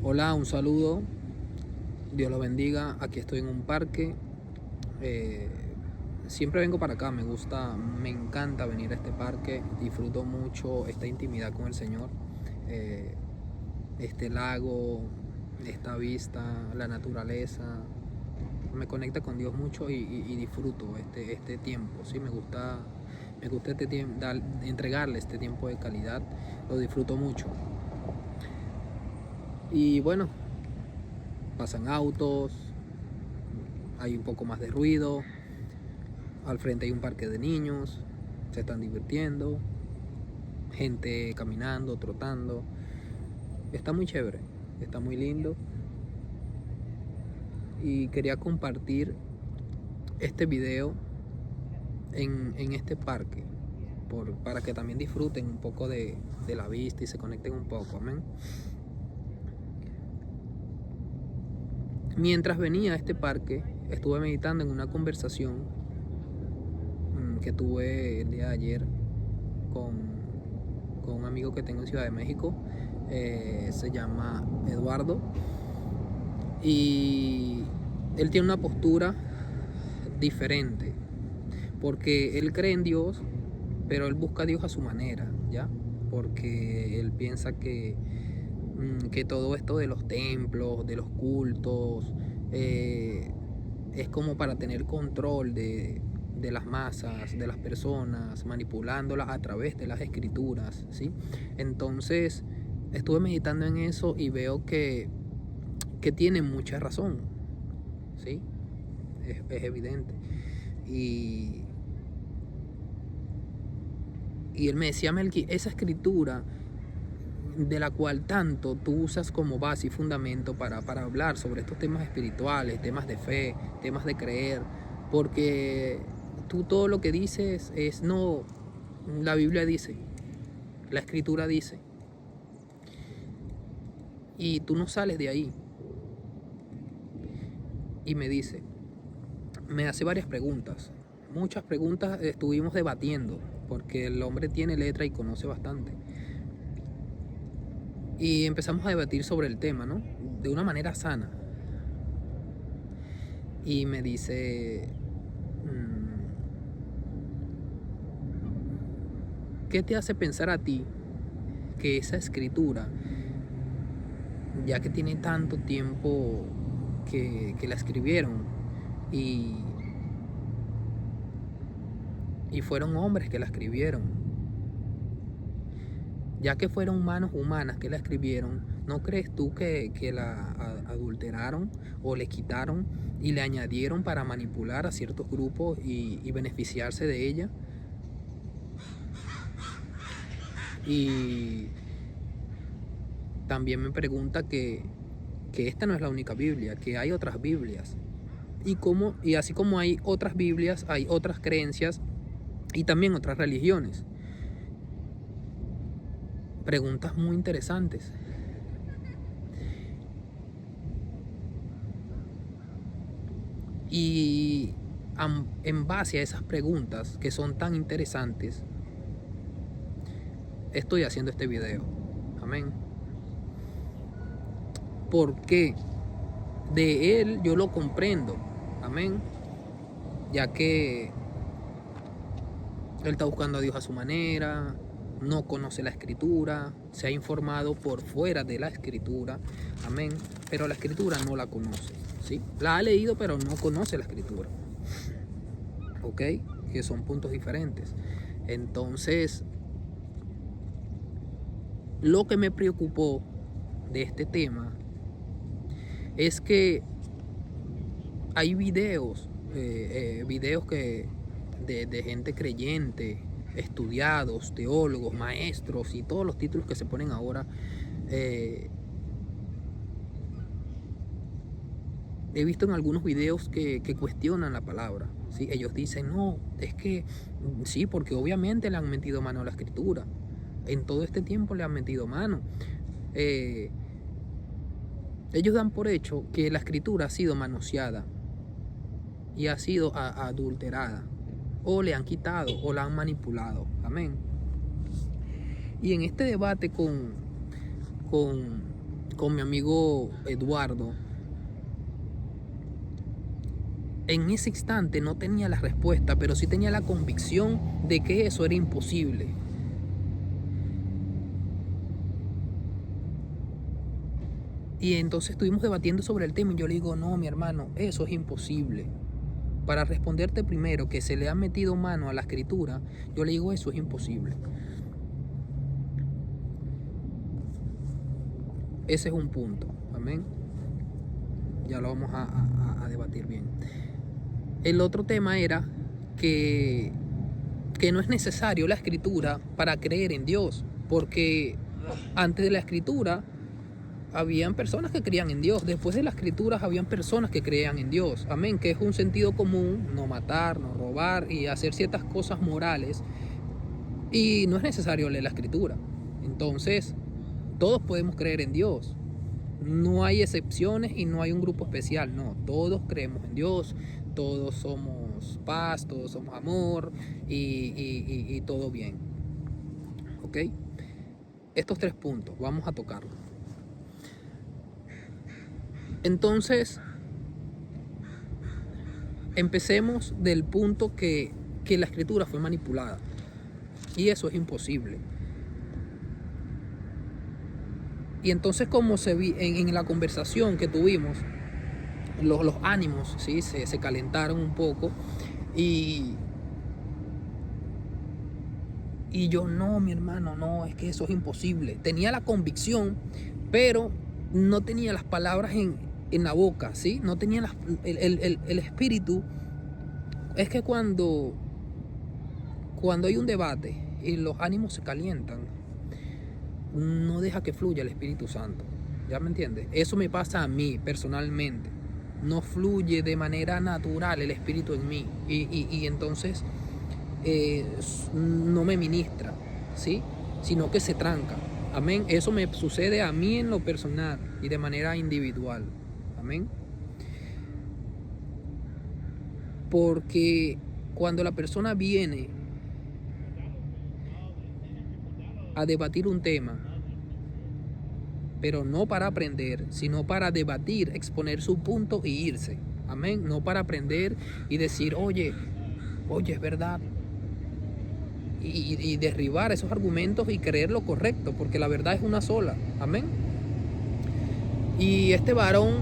Hola, un saludo. Dios lo bendiga. Aquí estoy en un parque. Eh, Siempre vengo para acá. Me gusta, me encanta venir a este parque. Disfruto mucho esta intimidad con el Señor. Eh, este lago, esta vista, la naturaleza. Me conecta con Dios mucho y disfruto este tiempo. Sí, me gusta este tiempo, entregarle este tiempo de calidad. Lo disfruto mucho. Y bueno, pasan autos, hay un poco más de ruido, al frente hay un parque de niños, se están divirtiendo, gente caminando, trotando. Está muy chévere, está muy lindo y quería compartir este video en este parque para que también disfruten un poco de la vista y se conecten un poco, amén. Mientras venía a este parque, estuve meditando en una conversación que tuve el día de ayer con un amigo que tengo en Ciudad de México. Se llama Eduardo y él tiene una postura diferente porque él cree en Dios, pero él busca a Dios a su manera, ¿ya? Porque él piensa que todo esto de los templos, de los cultos, es como para tener control de las masas, de las personas, manipulándolas a través de las escrituras, ¿sí? Entonces, estuve meditando en eso y veo que tiene mucha razón, ¿sí? Es evidente. Y, y él me decía, Melqui, esa escritura de la cual tanto tú usas como base y fundamento para hablar sobre estos temas espirituales, temas de fe, temas de creer, porque tú todo lo que dices es, no, la Biblia dice, la escritura dice, y tú no sales de ahí. Y me dice, me hace varias preguntas, muchas preguntas estuvimos debatiendo, porque el hombre tiene letra y conoce bastante. Y empezamos a debatir sobre el tema, ¿no? De una manera sana. Y me dice, ¿qué te hace pensar a ti que esa escritura, ya que tiene tanto tiempo que la escribieron y fueron hombres que la escribieron, ya que fueron manos humanas que la escribieron, ¿no crees tú que la adulteraron o le quitaron y le añadieron para manipular a ciertos grupos y beneficiarse de ella? Y también me pregunta que esta no es la única Biblia, que hay otras Biblias. Y así como hay otras Biblias, hay otras creencias y también otras religiones. Preguntas muy interesantes. Y en base a esas preguntas que son tan interesantes, estoy haciendo este video. Amén. Porque de él yo lo comprendo. Amén. Ya que él está buscando a Dios a su manera, no conoce la escritura, se ha informado por fuera de la escritura, amén, pero la escritura no la conoce, ¿sí? La ha leído pero no conoce la escritura, ¿ok? Que son puntos diferentes. Entonces, lo que me preocupó de este tema es que hay videos de gente creyente, estudiados, teólogos, maestros y todos los títulos que se ponen ahora. He visto en algunos videos que cuestionan la palabra, ¿sí? Ellos dicen, no, es que sí, porque obviamente le han metido mano a la escritura. En todo este tiempo le han metido mano. Ellos dan por hecho que la escritura ha sido manoseada y ha sido adulterada, o le han quitado o la han manipulado. Amén. Y en este debate con con mi amigo Eduardo, en ese instante no tenía la respuesta, pero sí tenía la convicción de que eso era imposible. Y entonces estuvimos debatiendo sobre el tema y yo le digo, no, mi hermano, eso es imposible. Para responderte primero que se le ha metido mano a la escritura, yo le digo, eso es imposible. Ese es un punto, amén. Ya lo vamos a debatir bien. El otro tema era que no es necesario la escritura para creer en Dios, porque antes de la escritura habían personas que creían en Dios, después de las escrituras habían personas que creían en Dios, amén, que es un sentido común, no matar, no robar y hacer ciertas cosas morales, y no es necesario leer la escritura. Entonces, todos podemos creer en Dios, no hay excepciones y no hay un grupo especial, no, todos creemos en Dios, todos somos paz, todos somos amor y todo bien, ¿ok? Estos 3 puntos, vamos a tocarlos. Entonces, empecemos del punto que la escritura fue manipulada. Y eso es imposible. Y entonces, como se vi en la conversación que tuvimos, los ánimos, ¿sí? se calentaron un poco. Y yo, no, mi hermano, no, es que eso es imposible. Tenía la convicción, pero no tenía las palabras en la boca, ¿sí? No tenía el espíritu. Es que cuando hay un debate y los ánimos se calientan, no deja que fluya el Espíritu Santo. ¿Ya me entiendes? Eso me pasa a mí personalmente. No fluye de manera natural el Espíritu en mí. Y entonces no me ministra, ¿sí? Sino que se tranca. Amén. Eso me sucede a mí en lo personal y de manera individual. Amén. Porque cuando la persona viene a debatir un tema, pero no para aprender, sino para debatir, exponer su punto y irse. Amén. No para aprender y decir, oye, es verdad. Y derribar esos argumentos y creer lo correcto, porque la verdad es una sola. Amén. Y este varón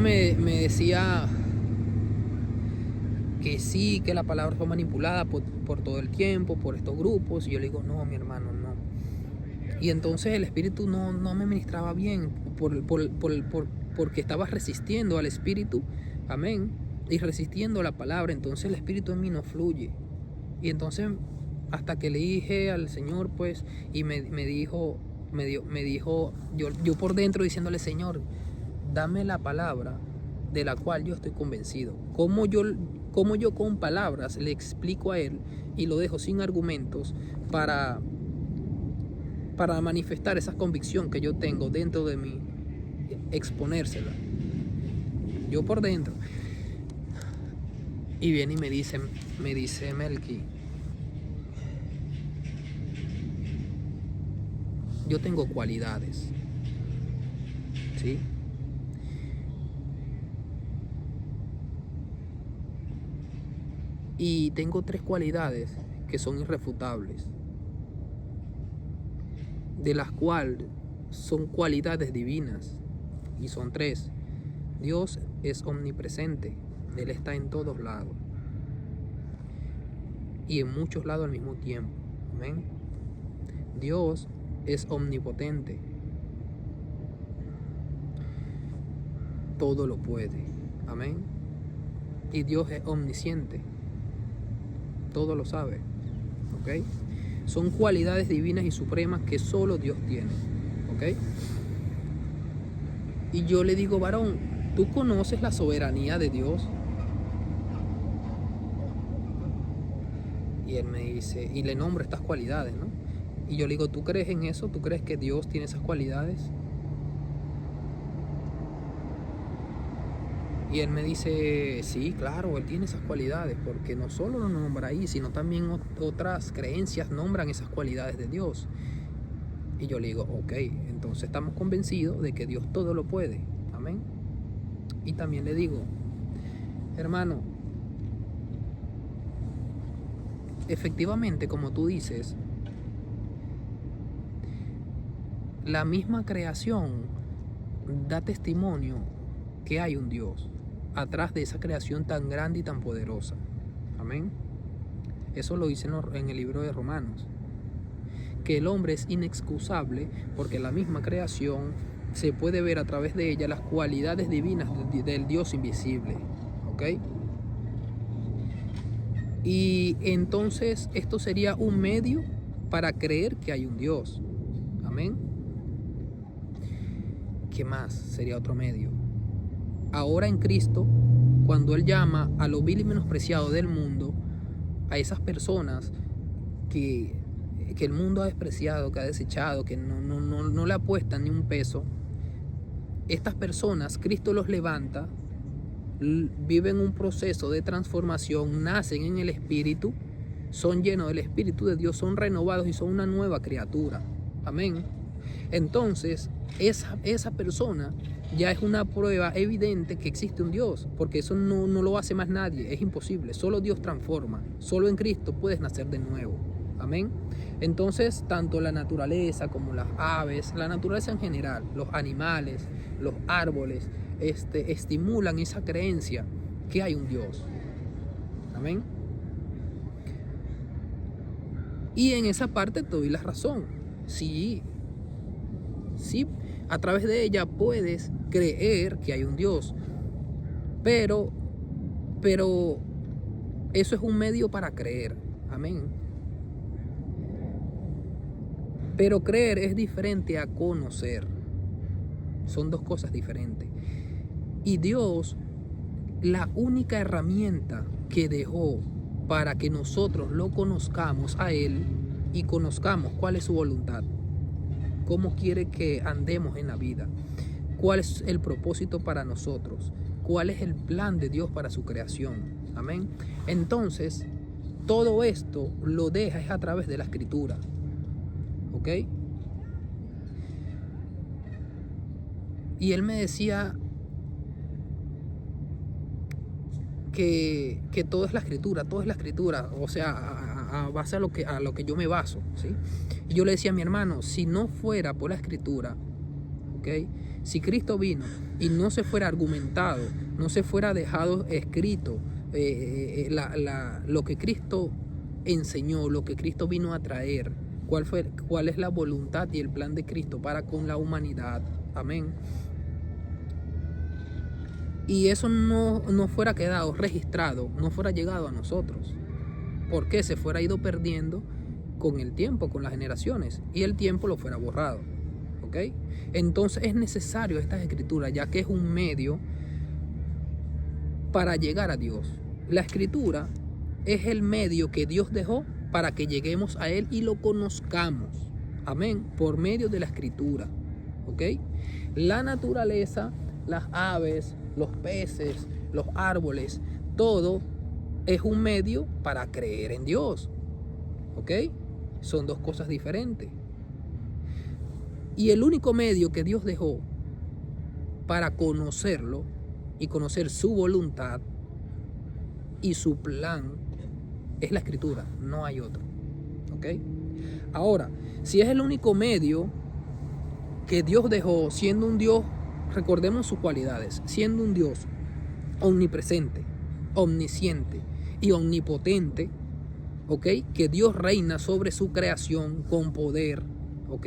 me decía que sí, que la palabra fue manipulada por todo el tiempo, por estos grupos. Y yo le digo, no, mi hermano, no. Y entonces el espíritu no me ministraba bien porque estaba resistiendo al espíritu, amén, y resistiendo la palabra. Entonces el espíritu en mí no fluye. Y entonces hasta que le dije al Señor, pues, y me dijo, yo por dentro diciéndole, Señor, dame la palabra de la cual yo estoy convencido. Como yo con palabras le explico a Él y lo dejo sin argumentos para manifestar esa convicción que yo tengo dentro de mí, exponérsela, yo por dentro. Y viene y me dice Melqui, yo tengo cualidades, ¿sí? Y tengo 3 cualidades que son irrefutables, de las cuales son cualidades divinas, y son 3. Dios es omnipresente, Él está en todos lados y en muchos lados al mismo tiempo. Amén. Dios es omnipotente, todo lo puede. Amén. Y Dios es omnisciente, todo lo sabe. ¿Ok? Son cualidades divinas y supremas que solo Dios tiene. ¿Ok? Y yo le digo, varón, ¿tú conoces la soberanía de Dios? Y él me dice, y le nombro estas cualidades, ¿no? Y yo le digo, ¿tú crees en eso? ¿Tú crees que Dios tiene esas cualidades? Y él me dice, sí, claro, Él tiene esas cualidades, porque no solo lo nombra ahí, sino también otras creencias nombran esas cualidades de Dios. Y yo le digo, ok, entonces estamos convencidos de que Dios todo lo puede. Amén. Y también le digo, hermano, efectivamente, como tú dices, la misma creación da testimonio que hay un Dios atrás de esa creación tan grande y tan poderosa. Amén. Eso lo dice en el libro de Romanos. Que el hombre es inexcusable porque la misma creación se puede ver a través de ella las cualidades divinas del Dios invisible. ¿Ok? Y entonces esto sería un medio para creer que hay un Dios. Amén. ¿Qué más sería otro medio? Ahora en Cristo, cuando Él llama a lo vil y menospreciado del mundo, a esas personas que el mundo ha despreciado, que ha desechado, que no le apuestan ni un peso, estas personas, Cristo los levanta, viven un proceso de transformación, nacen en el Espíritu, son llenos del Espíritu de Dios, son renovados y son una nueva criatura. Amén. Entonces, esa persona ya es una prueba evidente que existe un Dios, porque eso no lo hace más nadie, es imposible, solo Dios transforma, solo en Cristo puedes nacer de nuevo. Amén. Entonces, tanto la naturaleza como las aves, la naturaleza en general, los animales, los árboles, estimulan esa creencia que hay un Dios. Amén. Y en esa parte te doy la razón. Sí, a través de ella puedes creer que hay un Dios. Pero eso es un medio para creer. Amén. Pero creer es diferente a conocer. Son dos cosas diferentes. Y Dios, la única herramienta que dejó para que nosotros lo conozcamos a Él y conozcamos cuál es su voluntad, cómo quiere que andemos en la vida, cuál es el propósito para nosotros, cuál es el plan de Dios para su creación. Amén. Entonces, todo esto lo deja es a través de la Escritura. ¿Ok? Y él me decía que todo es la escritura, o sea, a base a lo que yo me baso, ¿sí? Y yo le decía a mi hermano, si no fuera por la escritura, ¿ok? Si Cristo vino y no se fuera argumentado, no se fuera dejado escrito lo que Cristo enseñó, lo que Cristo vino a traer, cuál es la voluntad y el plan de Cristo para con la humanidad. Amén. Y eso no fuera quedado registrado, no fuera llegado a nosotros, porque se fuera ido perdiendo con el tiempo, con las generaciones, y el tiempo lo fuera borrado. ¿Ok? Entonces es necesario esta escritura, ya que es un medio para llegar a Dios. La escritura es el medio que Dios dejó para que lleguemos a Él y lo conozcamos. Amén. Por medio de la escritura. ¿Ok? La naturaleza, las aves, los peces, los árboles, todo es un medio para creer en Dios. ¿Ok? Son dos cosas diferentes. Y el único medio que Dios dejó para conocerlo y conocer su voluntad y su plan es la escritura, no hay otro. ¿Ok? Ahora, si es el único medio que Dios dejó, siendo un Dios, recordemos sus cualidades, siendo un Dios omnipresente, omnisciente y omnipotente, ¿ok? Que Dios reina sobre su creación con poder, ¿ok?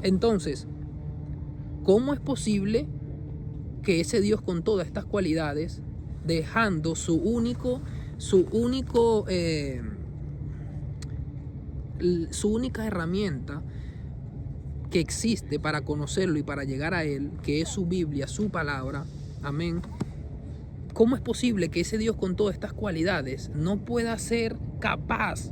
Entonces, ¿cómo es posible que ese Dios con todas estas cualidades, dejando su única herramienta que existe para conocerlo y para llegar a Él, que es su Biblia, su palabra, amén? ¿Cómo es posible que ese Dios con todas estas cualidades no pueda ser capaz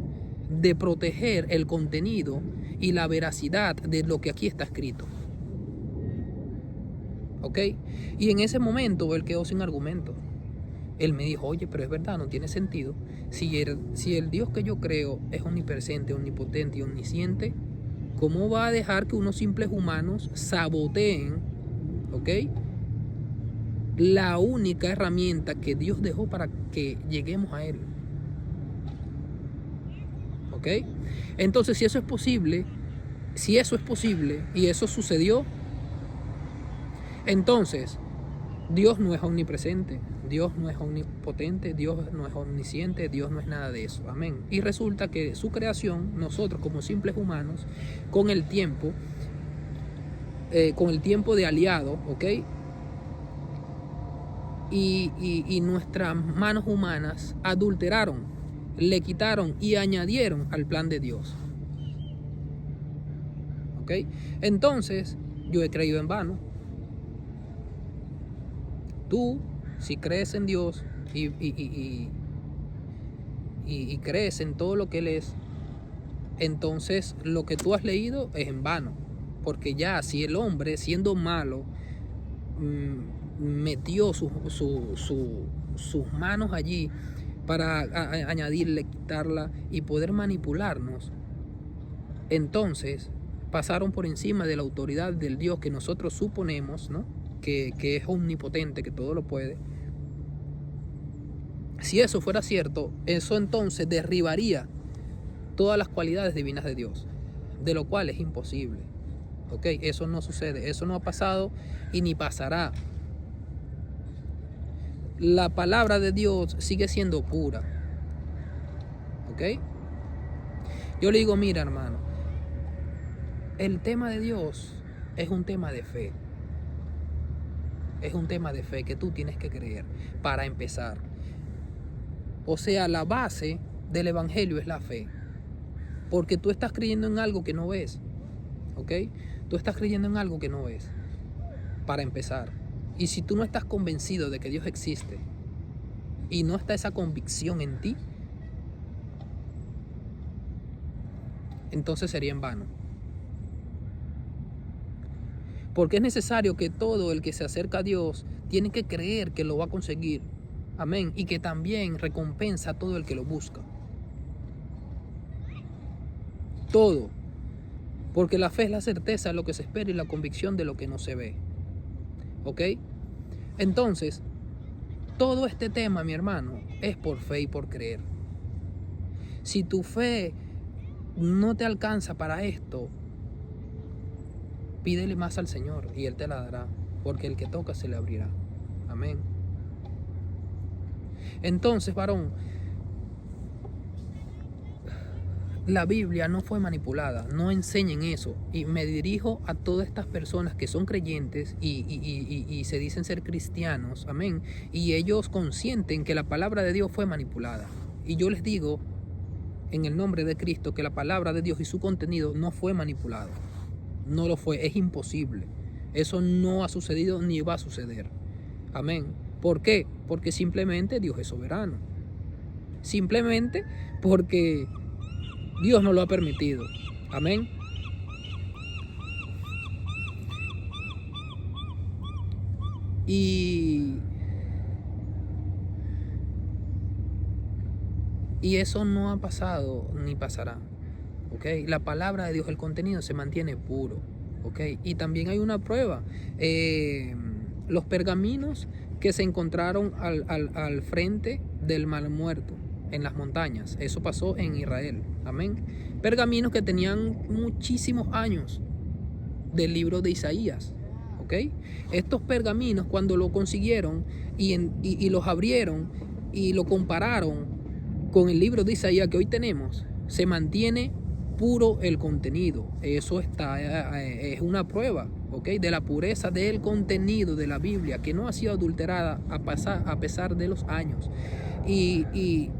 de proteger el contenido y la veracidad de lo que aquí está escrito? ¿Ok? Y en ese momento él quedó sin argumento. Él me dijo, oye, pero es verdad, no tiene sentido. Si el Dios que yo creo es omnipresente, omnipotente y omnisciente, ¿Cómo va a dejar que unos simples humanos saboteen, ¿ok?, la única herramienta que Dios dejó para que lleguemos a Él? ¿Ok? Entonces, si eso es posible y eso sucedió, entonces Dios no es omnipresente, Dios no es omnipotente, Dios no es omnisciente, Dios no es nada de eso. Amén. Y resulta que su creación, nosotros como simples humanos, con el tiempo de aliado, ¿ok?, y nuestras manos humanas adulteraron, le quitaron y añadieron al plan de Dios. ¿Ok? Entonces, yo he creído en vano. Tú, si crees en Dios y crees en todo lo que Él es, entonces lo que tú has leído es en vano. Porque ya si el hombre, siendo malo, metió sus manos allí para añadirle, quitarla y poder manipularnos, entonces pasaron por encima de la autoridad del Dios que nosotros suponemos, ¿no?, que es omnipotente, que todo lo puede. Si eso fuera cierto, eso entonces derribaría todas las cualidades divinas de Dios, de lo cual es imposible. ¿Ok? Eso no sucede, eso no ha pasado y ni pasará. La palabra de Dios sigue siendo pura. ¿Ok? Yo le digo, mira, hermano, el tema de Dios es un tema de fe. Es un tema de fe que tú tienes que creer para empezar. O sea, la base del evangelio es la fe. Porque tú estás creyendo en algo que no ves. ¿Ok? Tú estás creyendo en algo que no ves. Para empezar. Y si tú no estás convencido de que Dios existe y no está esa convicción en ti, entonces sería en vano. Porque es necesario que todo el que se acerca a Dios tiene que creer que lo va a conseguir. Amén. Y que también recompensa a todo el que lo busca. Todo. Porque la fe es la certeza de lo que se espera y la convicción de lo que no se ve. ¿Ok? Entonces, todo este tema, mi hermano, es por fe y por creer. Si tu fe no te alcanza para esto, pídele más al Señor y Él te la dará, porque el que toca se le abrirá. Amén. Entonces, varón, la Biblia no fue manipulada, no enseñen eso. Y me dirijo a todas estas personas que son creyentes y se dicen ser cristianos, amén, y ellos consienten que la palabra de Dios fue manipulada. Y yo les digo, en el nombre de Cristo, que la palabra de Dios y su contenido no fue manipulado. No lo fue, es imposible. Eso no ha sucedido ni va a suceder. Amén. ¿Por qué? Porque simplemente Dios es soberano. Simplemente porque Dios no lo ha permitido. Amén. Y eso no ha pasado ni pasará. ¿Ok? La palabra de Dios, el contenido se mantiene puro. ¿Ok? Y también hay una prueba. Los pergaminos que se encontraron al frente del Mar Muerto, en las montañas. Eso pasó en Israel. Amén. Pergaminos que tenían muchísimos años del libro de Isaías. ¿Ok? Estos pergaminos, cuando lo consiguieron y los abrieron y lo compararon con el libro de Isaías que hoy tenemos, se mantiene puro el contenido. Eso es una prueba, ¿ok?, de la pureza del contenido de la Biblia, que no ha sido adulterada a pesar de los años. Y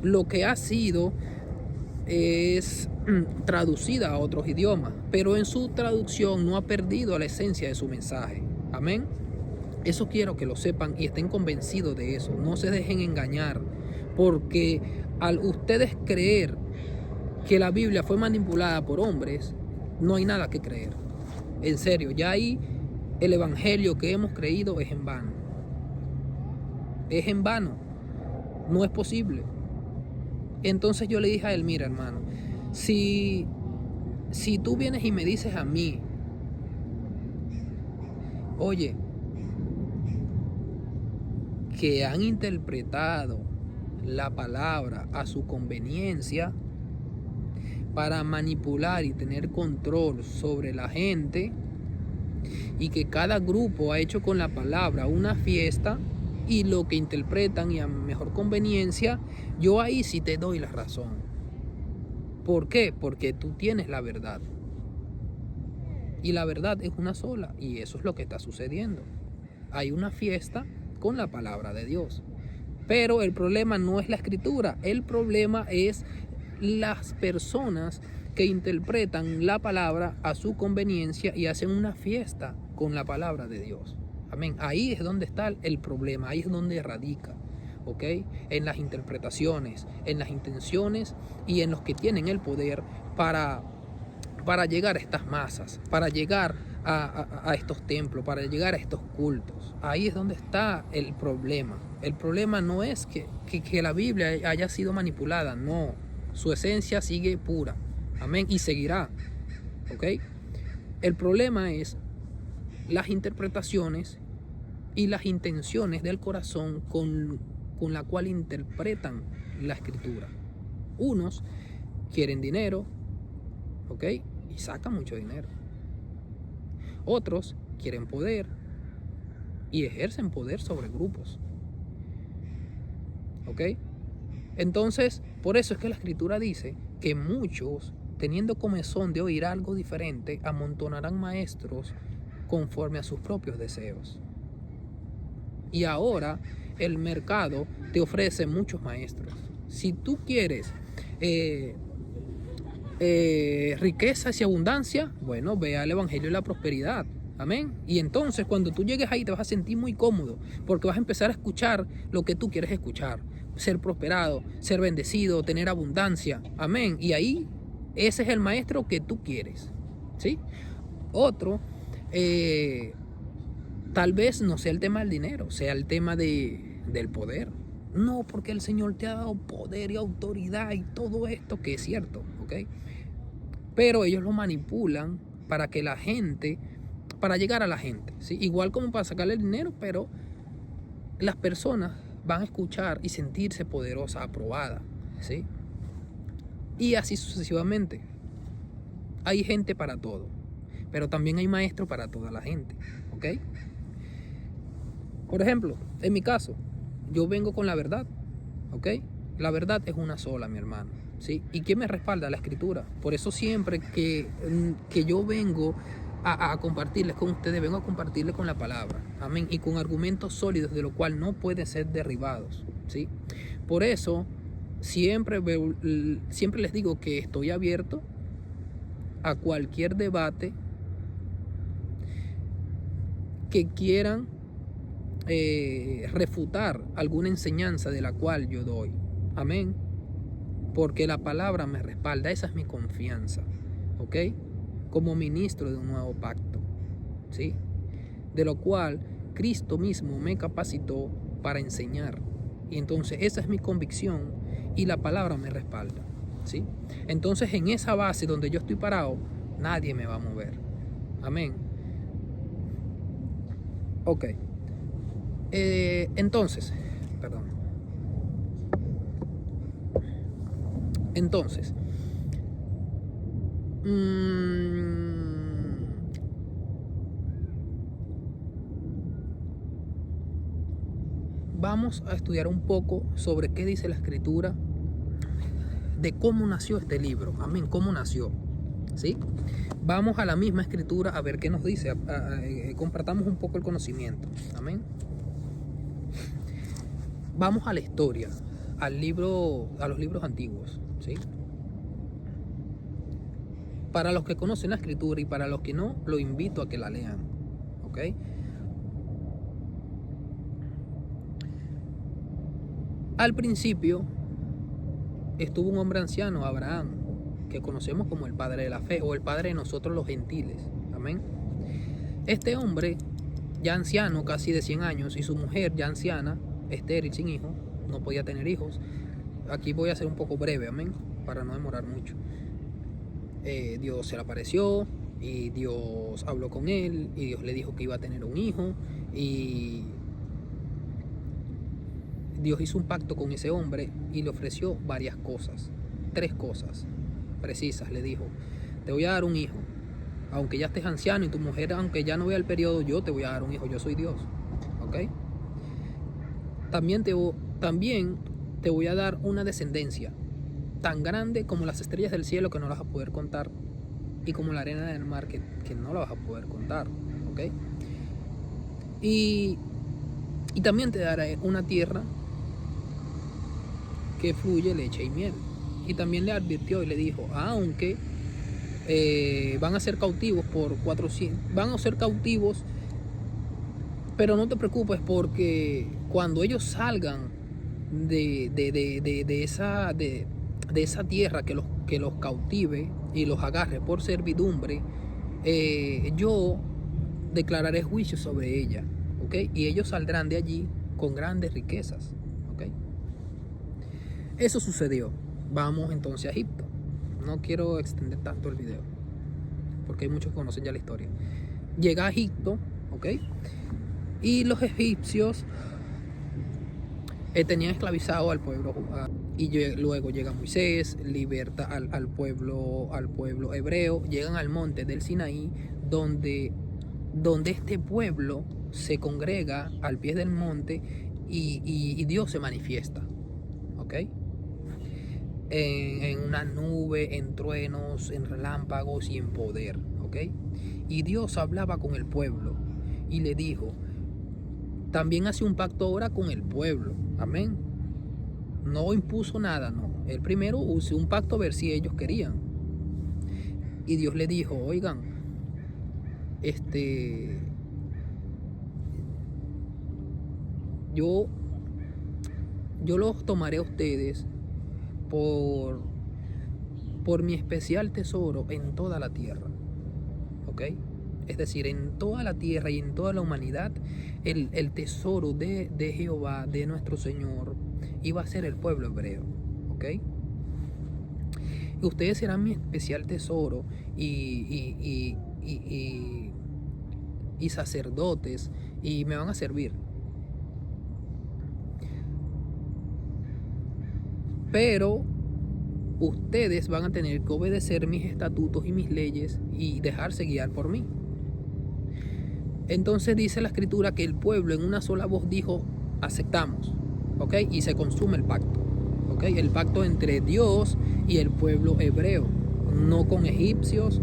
lo que ha sido es traducida a otros idiomas, pero en su traducción no ha perdido la esencia de su mensaje. Amén. Eso quiero que lo sepan y estén convencidos de eso. No se dejen engañar, porque al ustedes creer que la Biblia fue manipulada por hombres, no hay nada que creer. En serio, ya ahí el evangelio que hemos creído es en vano. Es en vano. No es posible. Entonces yo le dije a él, mira, hermano, si Si tú vienes y me dices a mí, oye, que han interpretado la palabra a su conveniencia para manipular y tener control sobre la gente, y que cada grupo ha hecho con la palabra una fiesta y lo que interpretan y a mejor conveniencia, yo ahí sí te doy la razón. ¿Por qué? Porque tú tienes la verdad. Y la verdad es una sola, y eso es lo que está sucediendo. Hay una fiesta con la palabra de Dios. Pero el problema no es la escritura, el problema es las personas que interpretan la palabra a su conveniencia y hacen una fiesta con la palabra de Dios. Amén. Ahí es donde está el problema, ahí es donde radica, ¿ok? En las interpretaciones, en las intenciones y en los que tienen el poder para llegar a estas masas, para llegar a estos templos, para llegar a estos cultos. Ahí es donde está el problema. El problema no es que la Biblia haya sido manipulada, no. Su esencia sigue pura. Amén. Y seguirá. ¿Ok? El problema es las interpretaciones y las intenciones del corazón con la cual interpretan la escritura. Unos quieren dinero, ¿ok? Y sacan mucho dinero. Otros quieren poder y ejercen poder sobre grupos, ¿ok? Entonces, por eso es que la escritura dice que muchos, teniendo comezón de oír algo diferente, amontonarán maestros conforme a sus propios deseos. Y ahora el mercado te ofrece muchos maestros. Si tú quieres riquezas y abundancia, bueno, ve al Evangelio de la Prosperidad. Amén. Y entonces cuando tú llegues ahí te vas a sentir muy cómodo, porque vas a empezar a escuchar lo que tú quieres escuchar. Ser prosperado, ser bendecido, tener abundancia. Amén. Y ahí ese es el maestro que tú quieres, ¿sí? Otro, tal vez no sea el tema del dinero, sea el tema del poder. No, porque el Señor te ha dado poder y autoridad y todo esto, que es cierto, ¿ok? Pero ellos lo manipulan para que la gente, para llegar a la gente, ¿sí? Igual como para sacarle el dinero, pero las personas van a escuchar y sentirse poderosas, aprobadas, ¿sí? Y así sucesivamente. Hay gente para todo, pero también hay maestros para toda la gente, ¿ok? Por ejemplo, en mi caso, yo vengo con la verdad, ¿ok? La verdad es una sola, mi hermano, ¿sí? ¿Y quién me respalda? La escritura. Por eso siempre que yo vengo a compartirles con ustedes, vengo a compartirles con la palabra, amén, y con argumentos sólidos de lo cual no pueden ser derribados, ¿sí? Por eso siempre les digo que estoy abierto a cualquier debate que quieran refutar alguna enseñanza de la cual yo doy, amén, porque la palabra me respalda, esa es mi confianza, ¿ok? Como ministro de un nuevo pacto, ¿sí? De lo cual Cristo mismo me capacitó para enseñar, y entonces esa es mi convicción y la palabra me respalda, ¿sí? Entonces en esa base donde yo estoy parado, nadie me va a mover, amén. Ok. Entonces, vamos a estudiar un poco sobre qué dice la escritura, de cómo nació este libro, amén, cómo nació, ¿sí? Vamos a la misma escritura a ver qué nos dice, compartamos un poco el conocimiento, amén. Vamos a la historia, a los libros antiguos, ¿sí? Para los que conocen la escritura y para los que no, los invito a que la lean, ¿ok? Al principio estuvo un hombre anciano, Abraham, que conocemos como el padre de la fe o el padre de nosotros los gentiles, amén. Este hombre, ya anciano, casi de 100 años, y su mujer, ya anciana, estéril, sin hijos, no podía tener hijos. Aquí voy a ser un poco breve, amén, para no demorar mucho. Dios se le apareció y Dios habló con él y Dios le dijo que iba a tener un hijo y Dios hizo un pacto con ese hombre y le ofreció varias cosas, 3 cosas precisas. Le dijo: te voy a dar un hijo, aunque ya estés anciano y tu mujer, aunque ya no vea el periodo, yo te voy a dar un hijo, yo soy Dios, ¿ok? También te voy a dar una descendencia tan grande como las estrellas del cielo, que no las vas a poder contar, y como la arena del mar, que no la vas a poder contar, ¿ok? Y también te daré una tierra que fluye leche y miel. Y también le advirtió y le dijo: aunque van a ser cautivos por 400, van a ser cautivos, pero no te preocupes, porque cuando ellos salgan de esa tierra que los cautive y los agarre por servidumbre, yo declararé juicio sobre ella, ¿ok? Y ellos saldrán de allí con grandes riquezas, ¿ok? Eso sucedió. Vamos entonces a Egipto. No quiero extender tanto el video, porque hay muchos que conocen ya la historia. Llega a Egipto, ¿ok? Y los egipcios tenían esclavizado al pueblo, y luego llega Moisés, liberta al pueblo hebreo, llegan al monte del Sinaí, donde este pueblo se congrega al pie del monte y Dios se manifiesta, ¿ok? En una nube, en truenos, en relámpagos y en poder, ¿ok? Y Dios hablaba con el pueblo y le dijo: también hace un pacto ahora con el pueblo, amén. No impuso nada, no. Él primero usó un pacto a ver si ellos querían. Y Dios le dijo: oigan, yo los tomaré a ustedes por mi especial tesoro en toda la tierra, ¿ok? Es decir, en toda la tierra y en toda la humanidad, el tesoro de Jehová, de nuestro Señor, iba a ser el pueblo hebreo, ¿ok? Y ustedes serán mi especial tesoro y sacerdotes, y me van a servir. Pero ustedes van a tener que obedecer mis estatutos y mis leyes y dejarse guiar por mí. Entonces dice la escritura que el pueblo en una sola voz dijo: aceptamos, ¿ok? Y se consume el pacto, ¿ok? El pacto entre Dios y el pueblo hebreo, no con egipcios,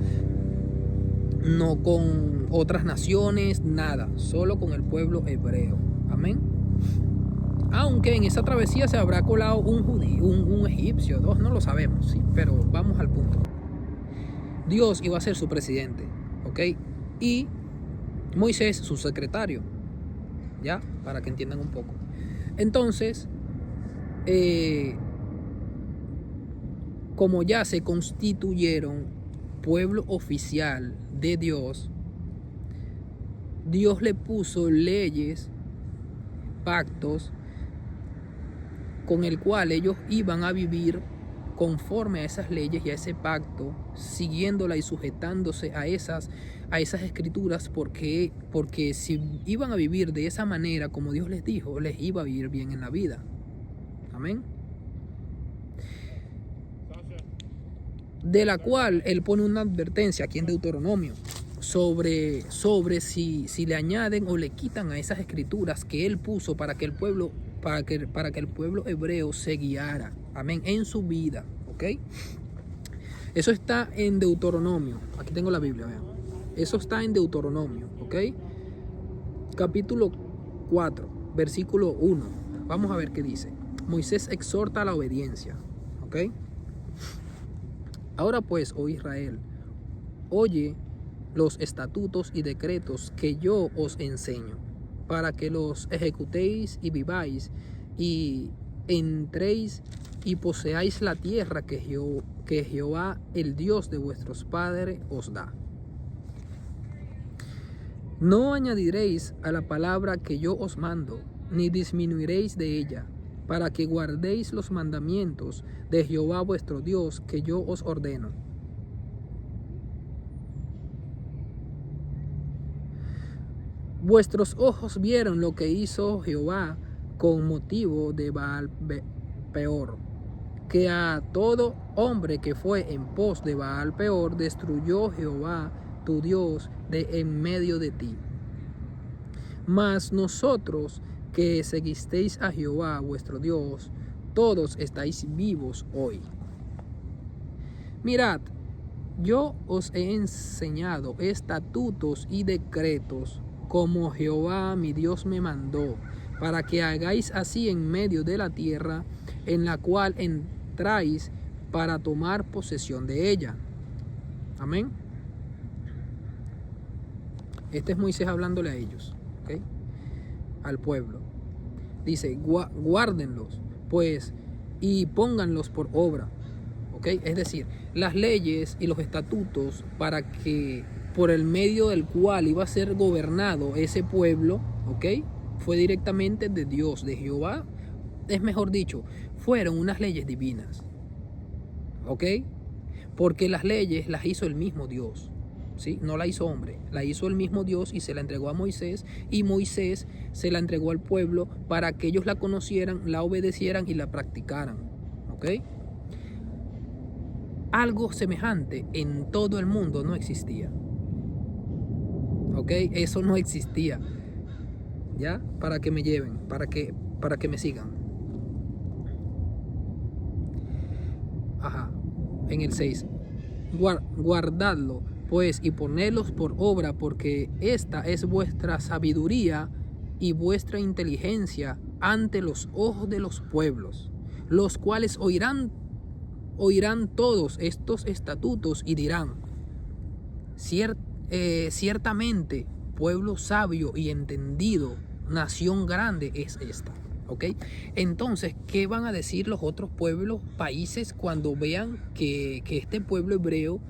no con otras naciones, nada, solo con el pueblo hebreo, amén. Aunque en esa travesía se habrá colado un judío, un egipcio, 2, no lo sabemos, sí, pero vamos al punto. Dios iba a ser su presidente, ¿ok? Y Moisés su secretario, ¿ya? Para que entiendan un poco. Entonces, como ya se constituyeron pueblo oficial de Dios, Dios le puso leyes, pactos, con el cual ellos iban a vivir conforme a esas leyes y a ese pacto, siguiéndola y sujetándose a esas escrituras, porque si iban a vivir de esa manera como Dios les dijo, les iba a ir bien en la vida. Amén. De la cual Él pone una advertencia aquí en Deuteronomio sobre si le añaden o le quitan a esas escrituras que Él puso para que el pueblo hebreo se guiara, amén, en su vida, ¿ok? Eso está en Deuteronomio. Aquí tengo la Biblia, vean. Eso está en Deuteronomio, ¿ok? Capítulo 4, versículo 1. Vamos a ver qué dice. Moisés exhorta a la obediencia, ¿ok? Ahora pues, oh Israel, oye los estatutos y decretos que yo os enseño, para que los ejecutéis y viváis, y entréis y poseáis la tierra que Jehová, el Dios de vuestros padres, os da. No añadiréis a la palabra que yo os mando, ni disminuiréis de ella, para que guardéis los mandamientos de Jehová vuestro Dios que yo os ordeno. Vuestros ojos vieron lo que hizo Jehová con motivo de Baal Peor, que a todo hombre que fue en pos de Baal Peor destruyó Jehová tu Dios de en medio de ti. Mas nosotros que seguisteis a Jehová vuestro Dios, todos estáis vivos hoy. Mirad, yo os he enseñado estatutos y decretos, como Jehová mi Dios me mandó, para que hagáis así en medio de la tierra, en la cual entráis para tomar posesión de ella. Amén. Este es Moisés hablándole a ellos, ¿okay? Al pueblo. Dice, guárdenlos, pues, y pónganlos por obra. ¿Okay? Es decir, las leyes y los estatutos para que por el medio del cual iba a ser gobernado ese pueblo, ¿okay? Fue directamente de Dios, de Jehová. Es mejor dicho, fueron unas leyes divinas, ¿ok? Porque las leyes las hizo el mismo Dios, ¿sí? No la hizo hombre, la hizo el mismo Dios y se la entregó a Moisés, y Moisés se la entregó al pueblo para que ellos la conocieran, la obedecieran y la practicaran, ¿ok? Algo semejante en todo el mundo no existía, ¿ok? Eso no existía, ¿ya? Para que me lleven, para que me sigan. Ajá, en el 6. Guardadlo, pues, y ponedlos por obra, porque esta es vuestra sabiduría y vuestra inteligencia ante los ojos de los pueblos, los cuales oirán todos estos estatutos y dirán, ciertamente, pueblo sabio y entendido, nación grande es esta. ¿Ok? Entonces, ¿qué van a decir los otros pueblos, países, cuando vean que este pueblo hebreo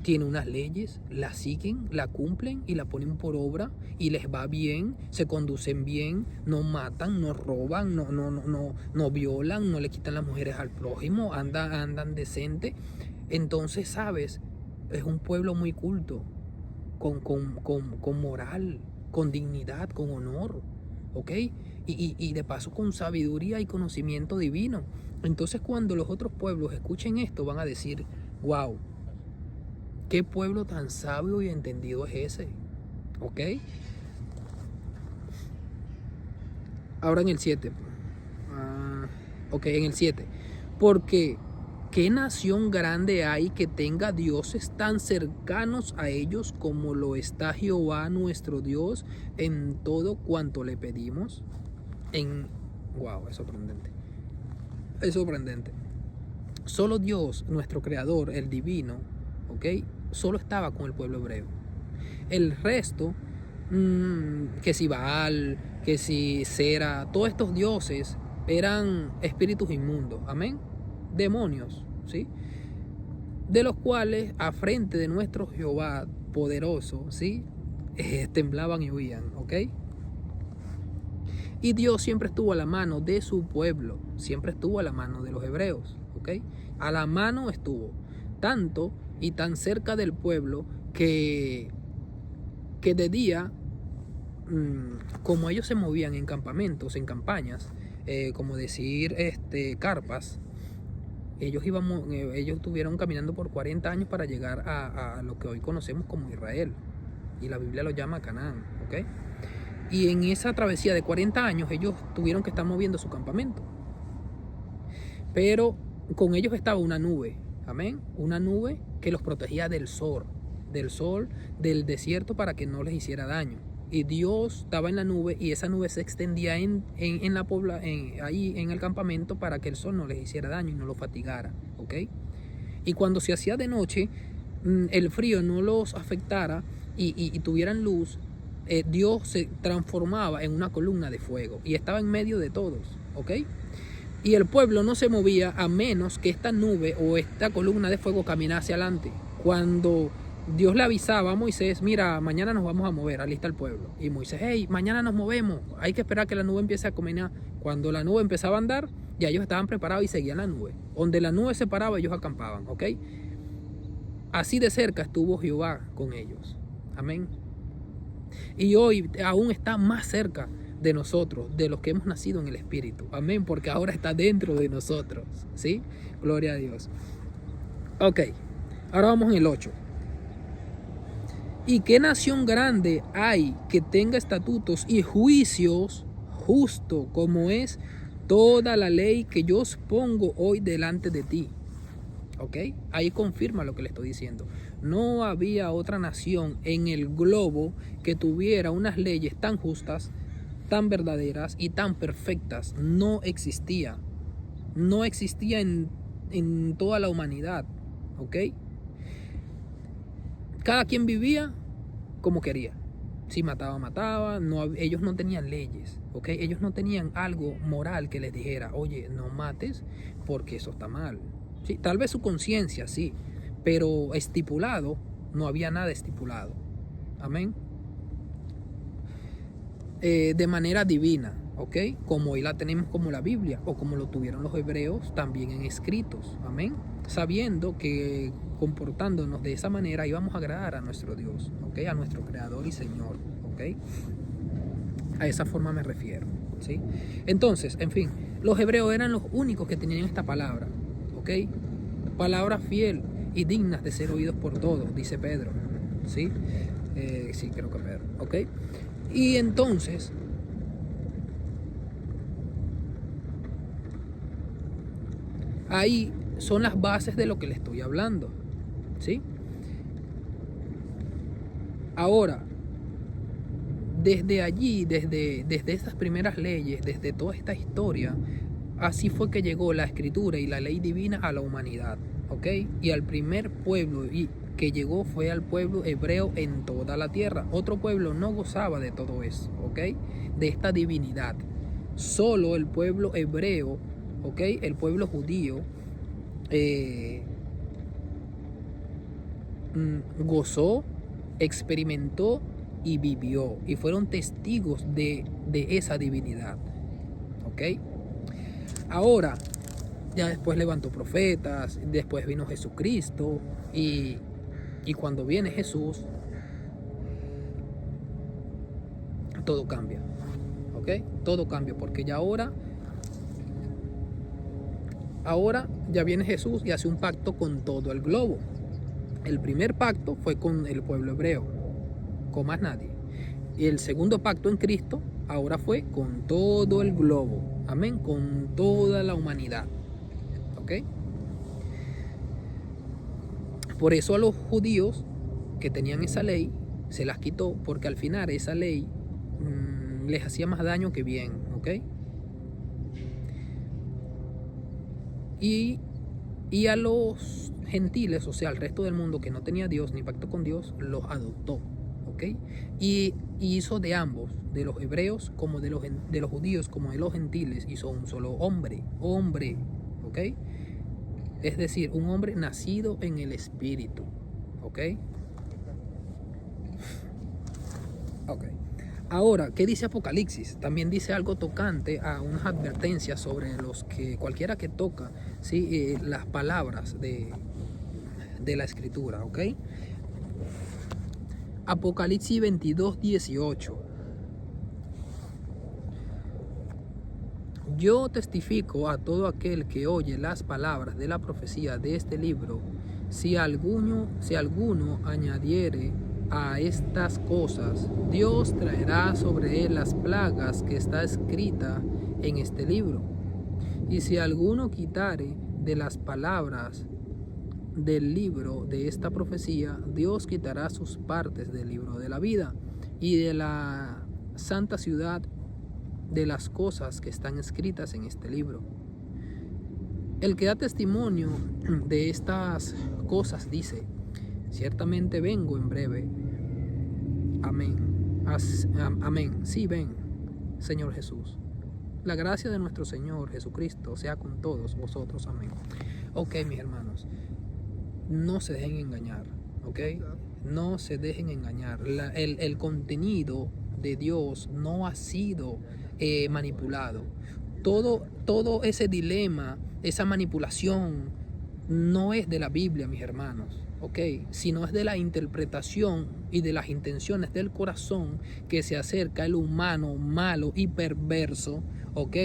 tiene unas leyes, la siguen, la cumplen y la ponen por obra y les va bien, se conducen bien, no matan, no roban, no violan, no le quitan las mujeres al prójimo, andan decente? Entonces, ¿sabes? Es un pueblo muy culto, con moral, con dignidad, con honor, ¿ok? Y de paso con sabiduría y conocimiento divino. Entonces, cuando los otros pueblos escuchen esto, van a decir, wow, ¿qué pueblo tan sabio y entendido es ese? ¿Ok? Ahora en el 7. Ok, en el 7. Porque, ¿qué nación grande hay que tenga dioses tan cercanos a ellos como lo está Jehová nuestro Dios en todo cuanto le pedimos? Wow, es sorprendente. Es sorprendente. Solo Dios, nuestro creador, el divino, ¿ok? Solo estaba con el pueblo hebreo. El resto, que si Baal, que si Sera, todos estos dioses eran espíritus inmundos, amén, demonios, ¿sí? De los cuales a frente de nuestro Jehová poderoso, ¿sí? Temblaban y huían, ¿ok? Y Dios siempre estuvo a la mano de su pueblo, siempre estuvo a la mano de los hebreos, ¿ok? A la mano estuvo, tanto y tan cerca del pueblo que de día, como ellos se movían en campamentos, en campañas, como decir carpas, ellos estuvieron caminando por 40 años para llegar a lo que hoy conocemos como Israel, y la Biblia lo llama Canaán, ¿ok? Y en esa travesía de 40 años ellos tuvieron que estar moviendo su campamento, pero con ellos estaba una nube, amén, una nube que los protegía del sol, del desierto, para que no les hiciera daño. Y Dios estaba en la nube, y esa nube se extendía ahí en el campamento, para que el sol no les hiciera daño y no los fatigara, ¿ok? Y cuando se hacía de noche, el frío no los afectara y tuvieran luz, Dios se transformaba en una columna de fuego y estaba en medio de todos, ¿ok? Y el pueblo no se movía a menos que esta nube o esta columna de fuego caminase adelante. Cuando Dios le avisaba a Moisés, mira, mañana nos vamos a mover, alista el pueblo. Y Moisés, hey, mañana nos movemos, hay que esperar que la nube empiece a caminar. Cuando la nube empezaba a andar, ya ellos estaban preparados y seguían la nube. Donde la nube se paraba, ellos acampaban, ¿ok? Así de cerca estuvo Jehová con ellos. Amén. Y hoy aún está más cerca de nosotros, de los que hemos nacido en el Espíritu. Amén, porque ahora está dentro de nosotros. ¿Sí? Gloria a Dios. Ok, ahora vamos en el 8. ¿Y qué nación grande hay que tenga estatutos y juicios justo como es toda la ley que yo os pongo hoy delante de ti? ¿Ok? Ahí confirma lo que le estoy diciendo. No había otra nación en el globo que tuviera unas leyes tan justas, tan verdaderas y tan perfectas. No existía. No existía en toda la humanidad. ¿Ok? Cada quien vivía como quería. Si mataba, mataba. No, ellos no tenían leyes. ¿Ok? Ellos no tenían algo moral que les dijera, oye, no mates porque eso está mal. Sí, tal vez su conciencia, sí, pero estipulado, no había nada estipulado. Amén. De manera divina, ¿ok? Como hoy la tenemos como la Biblia, o como lo tuvieron los hebreos también en escritos. Amén. Sabiendo que comportándonos de esa manera íbamos a agradar a nuestro Dios, ¿ok? A nuestro Creador y Señor, ¿ok? A esa forma me refiero, ¿sí? Entonces, en fin, los hebreos eran los únicos que tenían esta palabra, ¿ok? Palabra fiel y dignas de ser oídos por todos, dice Pedro, ¿sí? Sí, creo que Pedro, ¿ok? Y entonces, ahí son las bases de lo que le estoy hablando, ¿sí? Ahora, desde allí, desde esas primeras leyes, desde toda esta historia, así fue que llegó la escritura y la ley divina a la humanidad, ¿ok? Y al primer pueblo que llegó fue al pueblo hebreo en toda la tierra. Otro pueblo no gozaba de todo eso, ¿ok? De esta divinidad. Solo el pueblo hebreo, ¿ok? El pueblo judío gozó, experimentó y vivió. Y fueron testigos de esa divinidad, ¿ok? Ahora, ya después levantó profetas, después vino Jesucristo y cuando viene Jesús, todo cambia, ¿ok? Todo cambia porque ya ahora ya viene Jesús y hace un pacto con todo el globo. El primer pacto fue con el pueblo hebreo, con más nadie. Y el segundo pacto en Cristo ahora fue con todo el globo, amén, con toda la humanidad, ¿ok? Por eso a los judíos que tenían esa ley se las quitó, porque al final esa ley les hacía más daño que bien, ¿ok? Y a los gentiles, o sea, al resto del mundo que no tenía Dios ni pacto con Dios, los adoptó, ¿ok? Y hizo de ambos, de los hebreos como de los judíos como de los gentiles, hizo un solo hombre, ¿ok? Es decir, un hombre nacido en el Espíritu, ¿ok? Ok. Ahora, ¿qué dice Apocalipsis? También dice algo tocante a unas advertencias sobre los que cualquiera que toca, ¿sí? Las palabras de la Escritura, ¿ok? Apocalipsis 22:18. Yo testifico a todo aquel que oye las palabras de la profecía de este libro, si alguno añadiere a estas cosas, Dios traerá sobre él las plagas que está escrita en este libro. Y si alguno quitare de las palabras del libro de esta profecía, Dios quitará sus partes del libro de la vida y de la santa ciudad de las cosas que están escritas en este libro. El que da testimonio de estas cosas dice: ciertamente vengo en breve. Amén. Amén. Sí, ven, Señor Jesús. La gracia de nuestro Señor Jesucristo sea con todos vosotros. Amén. Ok, mis hermanos, no se dejen engañar, ok. No se dejen engañar. El contenido de Dios no ha sido manipulado. Todo ese dilema, esa manipulación, no es de la Biblia, mis hermanos. ¿ok? Sino es de la interpretación y de las intenciones del corazón que se acerca el humano malo y perverso, ¿ok?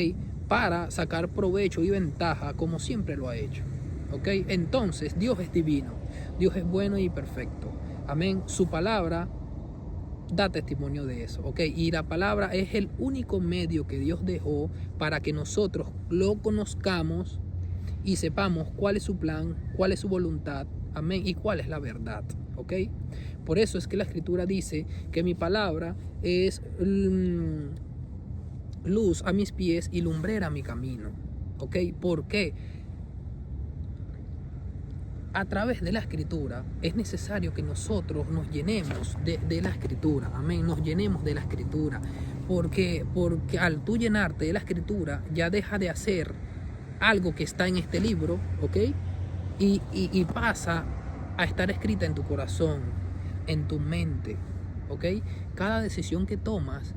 Para sacar provecho y ventaja como siempre lo ha hecho, ¿ok? Entonces Dios es divino, Dios es bueno y perfecto, amén. Su palabra da testimonio de eso, ¿ok? Y la palabra es el único medio que Dios dejó para que nosotros lo conozcamos y sepamos cuál es su plan, cuál es su voluntad, amén, y cuál es la verdad, ¿ok? Por eso es que la Escritura dice que mi palabra es luz a mis pies y lumbrera a mi camino, ¿ok? ¿Por qué? A través de la Escritura es necesario que nosotros nos llenemos de la Escritura, amén, nos llenemos de la Escritura, porque al tú llenarte de la Escritura ya deja de hacer algo que está en este libro, ¿ok? Y pasa a estar escrita en tu corazón, en tu mente, ¿ok? Cada decisión que tomas,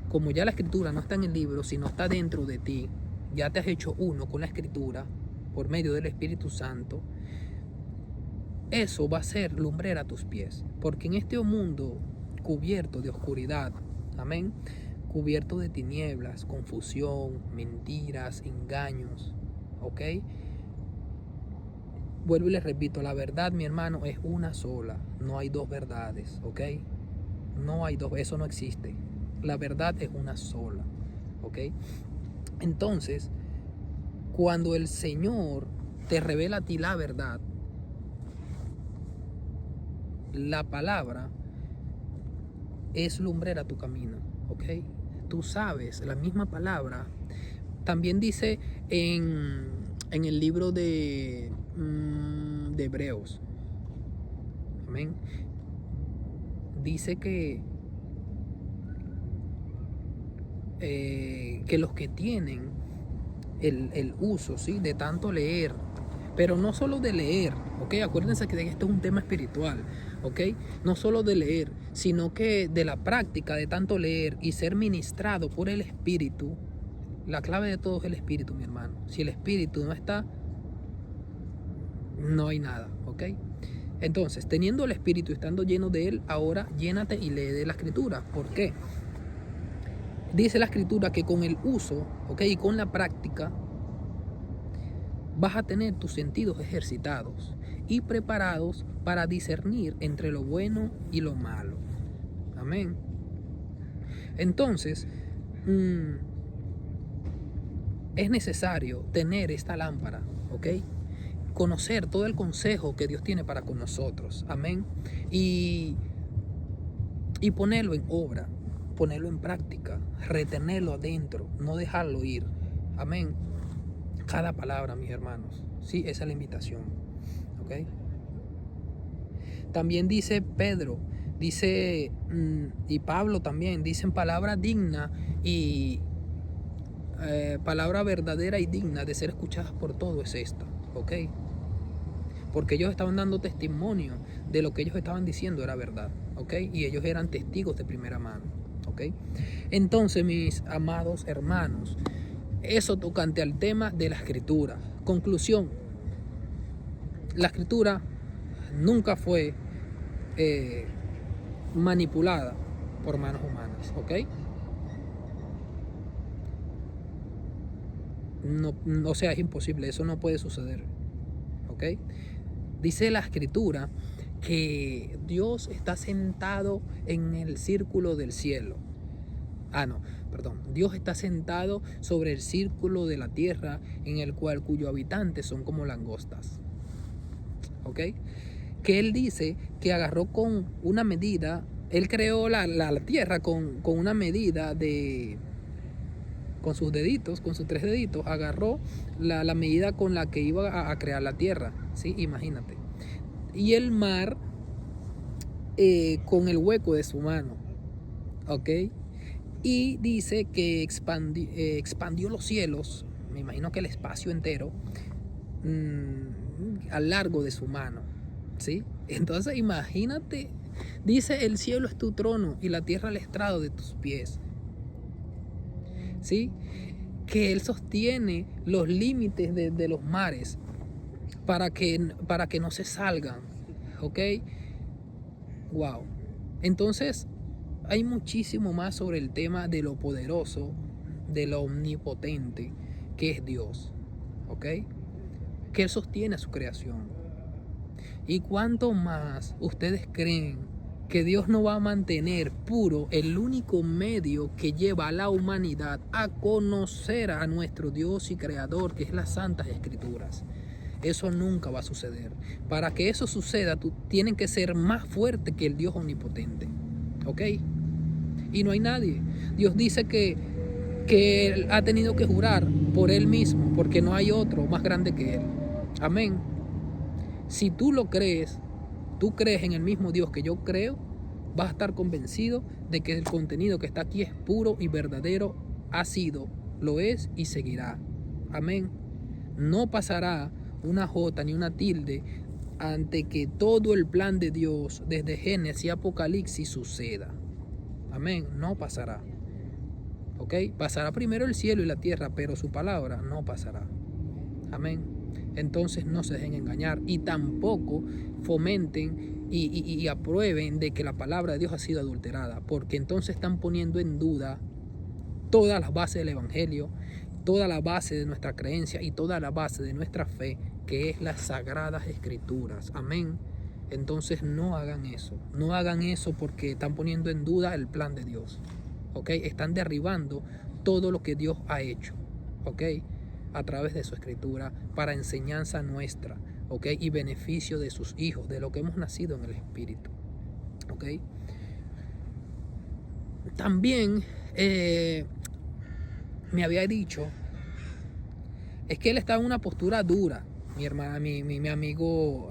como ya la Escritura no está en el libro, sino está dentro de ti, ya te has hecho uno con la Escritura por medio del Espíritu Santo, eso va a ser lumbrera a tus pies, porque en este mundo cubierto de oscuridad, amén, cubierto de tinieblas, confusión, mentiras, engaños, ¿ok? Vuelvo y les repito, la verdad, mi hermano, es una sola, no hay dos verdades, ¿ok? No hay dos, eso no existe. La verdad es una sola, ¿ok? Entonces, cuando el Señor te revela a ti la verdad, la palabra es lumbrera a tu camino, ¿ok? Tú sabes, la misma palabra también dice en el libro de Hebreos, amén, dice que los que tienen el uso, ¿sí?, de tanto leer, pero no solo de leer, ¿ok? Acuérdense que esto es un tema espiritual, ¿ok? No solo de leer, sino que de la práctica de tanto leer y ser ministrado por el Espíritu. La clave de todo es el Espíritu, mi hermano. Si el Espíritu no está, no hay nada, ¿ok? Entonces, teniendo el Espíritu y estando lleno de él, ahora llénate y lee de la Escritura. ¿Por qué? Dice la Escritura que con el uso, ¿ok?, y con la práctica, vas a tener tus sentidos ejercitados y preparados para discernir entre lo bueno y lo malo. Amén. Entonces, es necesario tener esta lámpara, ¿ok? Conocer todo el consejo que Dios tiene para con nosotros. Amén. Y ponerlo en obra, ponerlo en práctica, retenerlo adentro, no dejarlo ir. Amén. Cada palabra, mis hermanos. Sí, esa es la invitación. ¿Ok? También dice Pedro, dice, y Pablo también, dicen palabra digna y palabra verdadera y digna de ser escuchadas por todo es esta. ¿Ok? Porque ellos estaban dando testimonio de lo que ellos estaban diciendo era verdad. ¿Ok? Y ellos eran testigos de primera mano. ¿Ok? Entonces, mis amados hermanos, eso tocante al tema de la Escritura. Conclusión: la Escritura nunca fue manipulada por manos humanas, ¿ok? No, o sea, es imposible, eso no puede suceder, ¿ok? Dice la Escritura que Dios está sentado en el círculo del cielo. Dios está sentado sobre el círculo de la tierra, en el cual cuyos habitantes son como langostas. ¿Ok? Que Él dice que agarró con una medida, Él creó la tierra con una medida con sus deditos, con sus 3 deditos, agarró la medida con la que iba a crear la tierra, ¿sí? Imagínate. Y el mar con el hueco de su mano, ¿ok? Y dice que expandió los cielos, me imagino que el espacio entero, a largo de su mano, ¿sí? Entonces imagínate, dice: el cielo es tu trono y la tierra el estrado de tus pies, ¿sí? Que Él sostiene los límites de los mares para que no se salgan, ¿ok? Wow. Entonces, hay muchísimo más sobre el tema de lo poderoso, de lo omnipotente que es Dios, ¿ok? Que Él sostiene a su creación. Y cuánto más ustedes creen que Dios no va a mantener puro el único medio que lleva a la humanidad a conocer a nuestro Dios y Creador, que es las Santas Escrituras. Eso nunca va a suceder. Para que eso suceda, tú tienes que ser más fuerte que el Dios omnipotente. ¿Ok? Y no hay nadie. Dios dice que Él ha tenido que jurar por Él mismo, porque no hay otro más grande que Él. Amén. Si tú lo crees, tú crees en el mismo Dios que yo creo, vas a estar convencido de que el contenido que está aquí es puro y verdadero, ha sido, lo es y seguirá. Amén. No pasará una jota ni una tilde ante que todo el plan de Dios desde Génesis y Apocalipsis suceda. Amén. No pasará. ¿Ok? Pasará primero el cielo y la tierra, pero su palabra no pasará. Amén. Entonces no se dejen engañar y tampoco fomenten y aprueben de que la palabra de Dios ha sido adulterada, porque entonces están poniendo en duda todas las bases del Evangelio, toda la base de nuestra creencia y toda la base de nuestra fe, que es las Sagradas Escrituras. Amén. Entonces no hagan eso porque están poniendo en duda el plan de Dios. ¿Ok? Están derribando todo lo que Dios ha hecho. ¿Ok? A través de su escritura para enseñanza nuestra, ¿ok? Y beneficio de sus hijos, de lo que hemos nacido en el Espíritu, ¿ok? También me había dicho, es que él está en una postura dura, mi amigo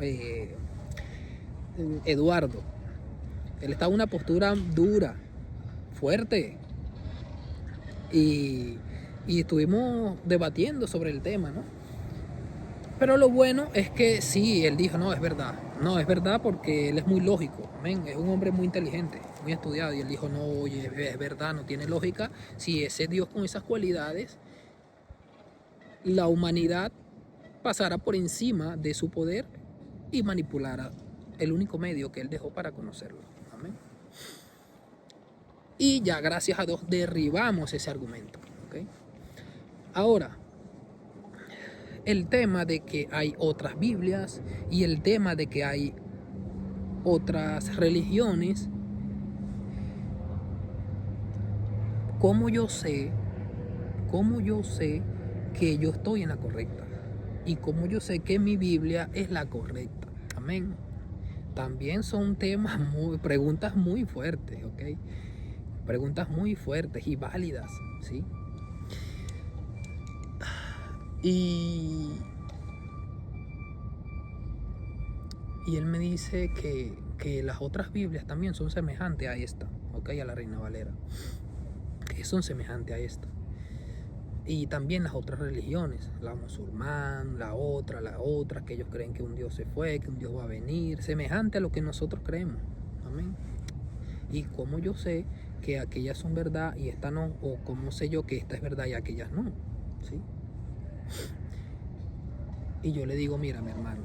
Eduardo, él está en una postura dura, fuerte, y estuvimos debatiendo sobre el tema, ¿no? Pero lo bueno es que sí, él dijo, no, es verdad porque él es muy lógico, amén, es un hombre muy inteligente, muy estudiado, y él dijo, no, oye, es verdad, no tiene lógica, si ese Dios con esas cualidades, la humanidad pasara por encima de su poder y manipulara el único medio que él dejó para conocerlo, amén. Y ya, gracias a Dios, derribamos ese argumento, ¿ok? Ahora, el tema de que hay otras Biblias y el tema de que hay otras religiones, ¿cómo yo sé que yo estoy en la correcta? Y cómo yo sé que mi Biblia es la correcta. Amén. También son temas preguntas muy fuertes, ¿ok? Preguntas muy fuertes y válidas, ¿sí? Y él me dice que las otras Biblias también son semejantes a esta, ¿ok? A la Reina Valera. Que son semejantes a esta. Y también las otras religiones, la musulmán, la otra, que ellos creen que un Dios se fue, que un Dios va a venir, semejante a lo que nosotros creemos. Amén. Y cómo yo sé que aquellas son verdad y esta no, o cómo sé yo que esta es verdad y aquellas no, ¿sí? Y yo le digo, mira, mi hermano,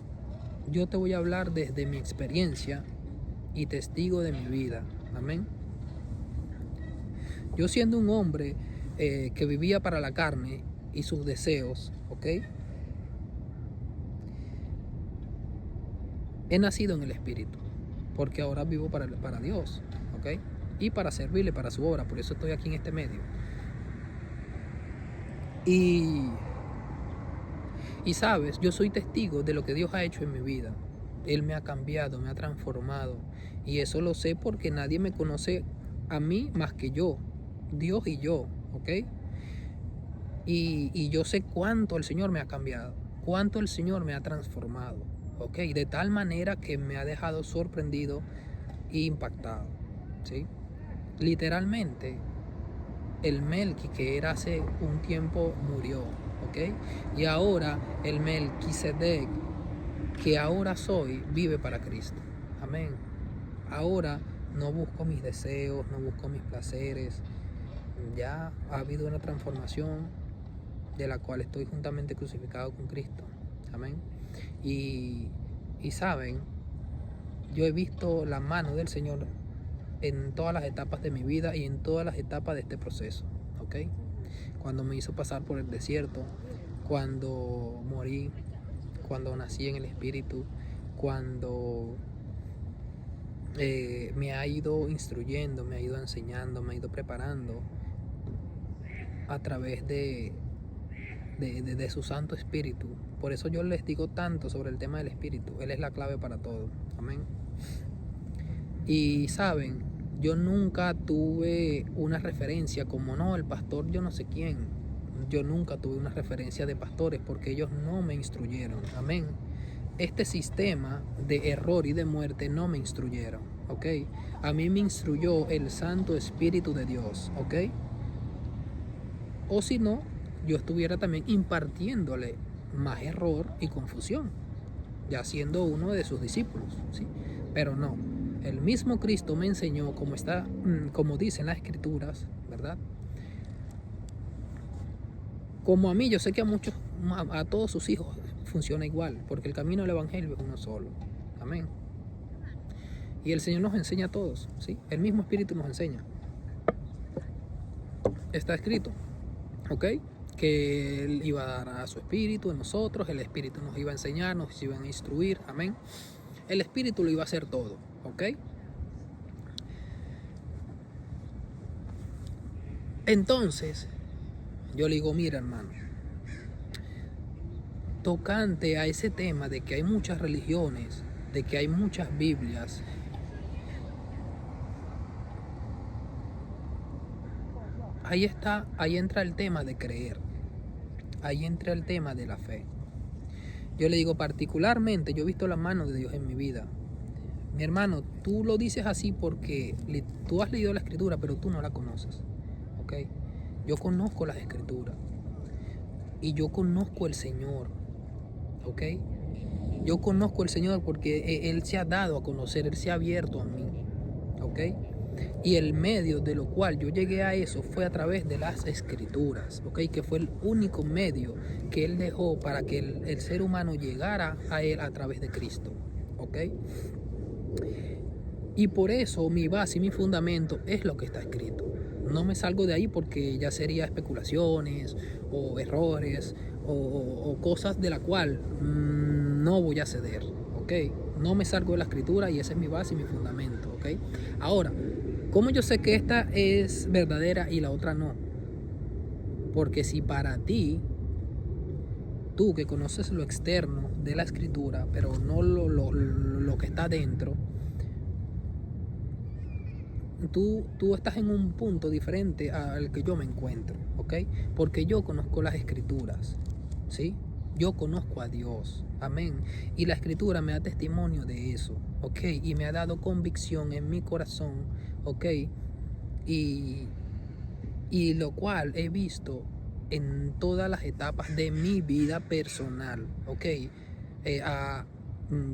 yo te voy a hablar desde mi experiencia y testigo de mi vida. Amén. Yo siendo un hombre que vivía para la carne y sus deseos, ¿ok? He nacido en el Espíritu, porque ahora vivo para Dios, ¿ok? Y para servirle, para su obra, por eso estoy aquí en este medio. Y sabes, yo soy testigo de lo que Dios ha hecho en mi vida. Él me ha cambiado, me ha transformado. Y eso lo sé porque nadie me conoce a mí más que yo, Dios y yo, ¿ok? Y yo sé cuánto el Señor me ha cambiado, cuánto el Señor me ha transformado, ¿ok? De tal manera que me ha dejado sorprendido e impactado, ¿sí? Literalmente, el Melqui que era hace un tiempo murió, ¿ok? Y ahora el Melquisedec que ahora soy vive para Cristo, amén. Ahora no busco mis deseos, no busco mis placeres, ya ha habido una transformación de la cual estoy juntamente crucificado con Cristo, amén. Y saben, yo he visto la mano del Señor en todas las etapas de mi vida y en todas las etapas de este proceso, ¿ok? Cuando me hizo pasar por el desierto, cuando morí, cuando nací en el Espíritu, cuando me ha ido instruyendo, me ha ido enseñando, me ha ido preparando a través de su Santo Espíritu. Por eso yo les digo tanto sobre el tema del Espíritu. Él es la clave para todo. Amén. Y saben, yo nunca tuve una referencia como no, el pastor yo no sé quién. Yo nunca tuve una referencia de pastores porque ellos no me instruyeron. Amén. Este sistema de error y de muerte no me instruyeron. ¿Ok? A mí me instruyó el Santo Espíritu de Dios. ¿Ok? O si no, yo estuviera también impartiéndole más error y confusión, ya siendo uno de sus discípulos, ¿sí? Pero no, el mismo Cristo me enseñó, como dicen las Escrituras, ¿verdad? Como a mí, yo sé que a todos sus hijos funciona igual, porque el camino del Evangelio es uno solo. Amén. Y el Señor nos enseña a todos, ¿sí? El mismo Espíritu nos enseña. Está escrito, ¿ok? Que Él iba a dar a su Espíritu en nosotros, el Espíritu nos iba a enseñar, nos iba a instruir, amén. El Espíritu lo iba a hacer todo, ¿ok? Entonces, yo le digo, mira hermano, tocante a ese tema de que hay muchas religiones, de que hay muchas Biblias, ahí entra el tema de creer, ahí entra el tema de la fe. Yo le digo, particularmente, yo he visto la mano de Dios en mi vida. Mi hermano, tú lo dices así porque tú has leído la Escritura, pero tú no la conoces, ¿ok? Yo conozco las Escrituras y yo conozco el Señor, ¿ok? Yo conozco el Señor porque Él se ha dado a conocer, Él se ha abierto a mí, ¿ok? Y el medio de lo cual yo llegué a eso fue a través de las Escrituras, ¿ok? Que fue el único medio que Él dejó para que el ser humano llegara a Él a través de Cristo, ¿ok? Y por eso mi base y mi fundamento es lo que está escrito. No me salgo de ahí porque ya sería especulaciones o errores o cosas de la cual no voy a ceder, ¿ok? No me salgo de la escritura y esa es mi base y mi fundamento, ¿ok? Ahora, ¿cómo yo sé que esta es verdadera y la otra no? Porque si para ti, tú que conoces lo externo de la escritura, pero no lo que está dentro, tú estás en un punto diferente al que yo me encuentro, ¿ok? Porque yo conozco las Escrituras, ¿sí? Yo conozco a Dios, amén. Y la Escritura me da testimonio de eso, ¿ok? Y me ha dado convicción en mi corazón, ¿ok? Y lo cual he visto en todas las etapas de mi vida personal, ¿ok?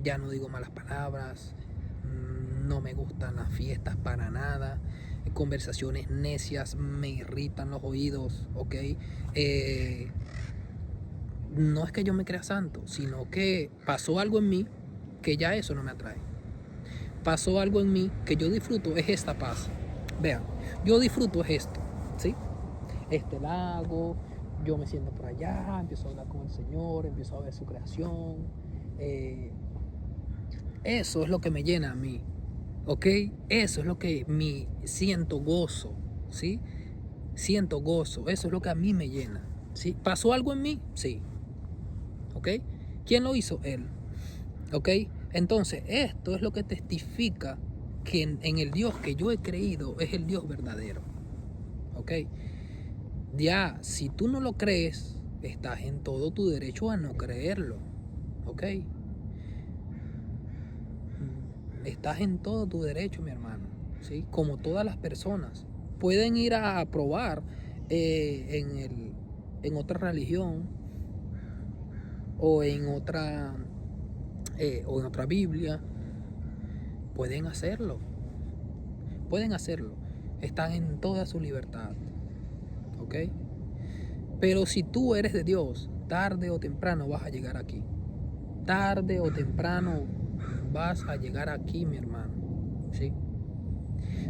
Ya no digo malas palabras, no me gustan las fiestas para nada, conversaciones necias me irritan los oídos, ¿ok? No es que yo me crea santo, sino que pasó algo en mí que ya eso no me atrae. Pasó algo en mí que yo disfruto, es esta paz. Vean, yo disfruto es esto, ¿sí? Este lago, yo me siento por allá, empiezo a hablar con el Señor, empiezo a ver su creación. Eso es lo que me llena a mí, ¿ok? Eso es lo que me siento gozo, ¿sí? Siento gozo, eso es lo que a mí me llena, ¿sí? ¿Pasó algo en mí? Sí, ¿ok? ¿Quién lo hizo? Él, ¿ok? Entonces, esto es lo que testifica que en el Dios que yo he creído es el Dios verdadero, ¿ok? Ya, si tú no lo crees, estás en todo tu derecho a no creerlo, ¿ok? Estás en todo tu derecho, mi hermano, ¿sí? Como todas las personas. Pueden ir a probar en otra religión o en otra Biblia. Pueden hacerlo. Pueden hacerlo. Están en toda su libertad, ¿ok? Pero si tú eres de Dios, tarde o temprano vas a llegar aquí. Tarde o temprano vas a llegar aquí, mi hermano. ¿Sí?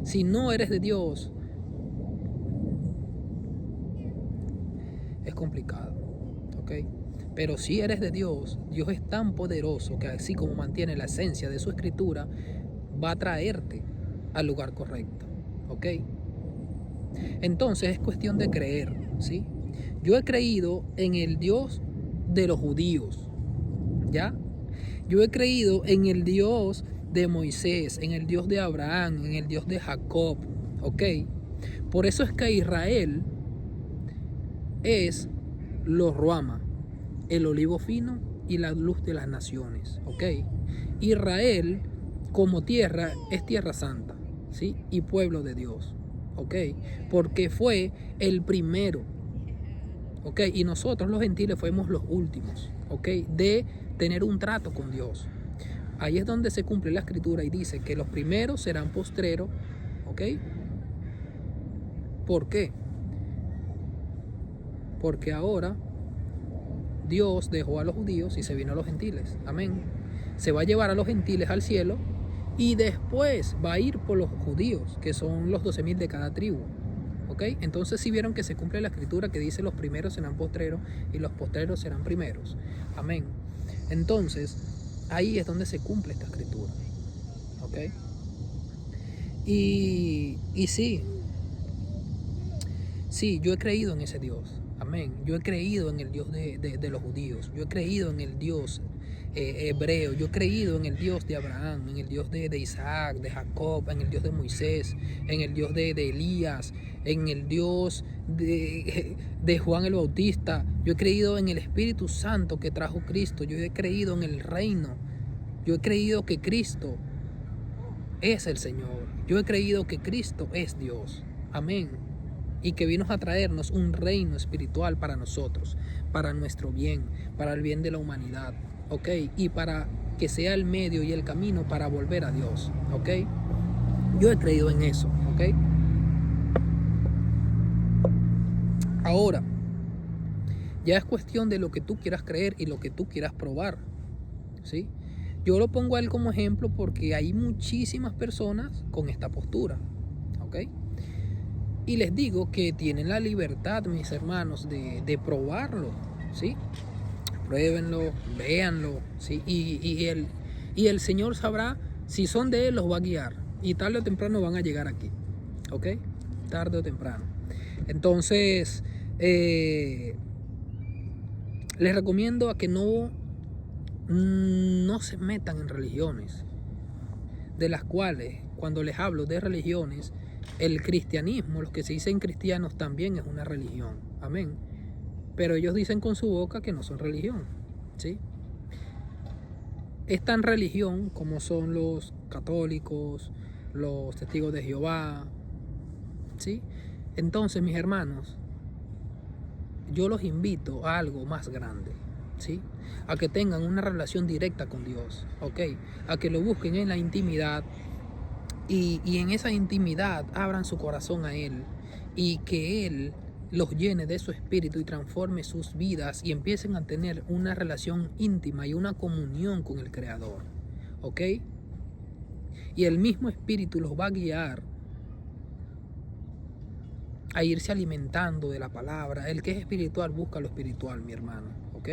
Si no eres de Dios, es complicado, ¿ok? Pero si eres de Dios, Dios es tan poderoso que así como mantiene la esencia de su escritura, va a traerte al lugar correcto, ¿ok? Entonces es cuestión de creer, ¿sí? Yo he creído en el Dios de los judíos, ¿ya? Yo he creído en el Dios de Moisés, en el Dios de Abraham, en el Dios de Jacob, ¿ok? Por eso es que Israel es los Ruama, el olivo fino y la luz de las naciones, ¿ok? Israel como tierra es tierra santa, ¿sí? Y pueblo de Dios, ¿ok? Porque fue el primero, ¿ok? Y nosotros los gentiles fuimos los últimos, ¿ok? De tener un trato con Dios. Ahí es donde se cumple la escritura y dice que los primeros serán postreros, ¿ok? ¿Por qué? Porque ahora Dios dejó a los judíos y se vino a los gentiles. Amén. Se va a llevar a los gentiles al cielo y después va a ir por los judíos, que son los 12,000 de cada tribu. ¿Ok? Entonces sí vieron que se cumple la escritura que dice los primeros serán postreros y los postreros serán primeros. Amén. Entonces, ahí es donde se cumple esta escritura. ¿Ok? Y sí, yo he creído en ese Dios. Amén. Yo he creído en el Dios de los judíos. Yo he creído en el Dios hebreo. Yo he creído en el Dios de Abraham, en el Dios de Isaac, de Jacob, en el Dios de Moisés, en el Dios de Elías, en el Dios de Juan el Bautista. Yo he creído en el Espíritu Santo que trajo Cristo. Yo he creído en el reino. Yo he creído que Cristo es el Señor. Yo he creído que Cristo es Dios. Amén. Y que vino a traernos un reino espiritual para nosotros, para nuestro bien, para el bien de la humanidad, ¿ok? Y para que sea el medio y el camino para volver a Dios, ¿ok? Yo he creído en eso, ¿ok? Ahora, ya es cuestión de lo que tú quieras creer y lo que tú quieras probar, ¿sí? Yo lo pongo a él como ejemplo porque hay muchísimas personas con esta postura, ¿ok? Y les digo que tienen la libertad, mis hermanos, de probarlo, ¿sí? Pruébenlo, véanlo, ¿sí? Y el Señor sabrá si son de Él, los va a guiar. Y tarde o temprano van a llegar aquí, ¿ok? Tarde o temprano. Entonces, les recomiendo a que no se metan en religiones, de las cuales, cuando les hablo de religiones, el cristianismo, los que se dicen cristianos también es una religión, amén. Pero ellos dicen con su boca que no son religión, ¿sí? Es tan religión como son los católicos, los testigos de Jehová, ¿sí? Entonces, mis hermanos, yo los invito a algo más grande, ¿sí? A que tengan una relación directa con Dios, ¿ok? A que lo busquen en la intimidad y en esa intimidad abran su corazón a Él y que Él los llene de su espíritu y transforme sus vidas y empiecen a tener una relación íntima y una comunión con el Creador, ¿ok? Y el mismo espíritu los va a guiar a irse alimentando de la palabra. El que es espiritual busca lo espiritual, mi hermano, ¿ok?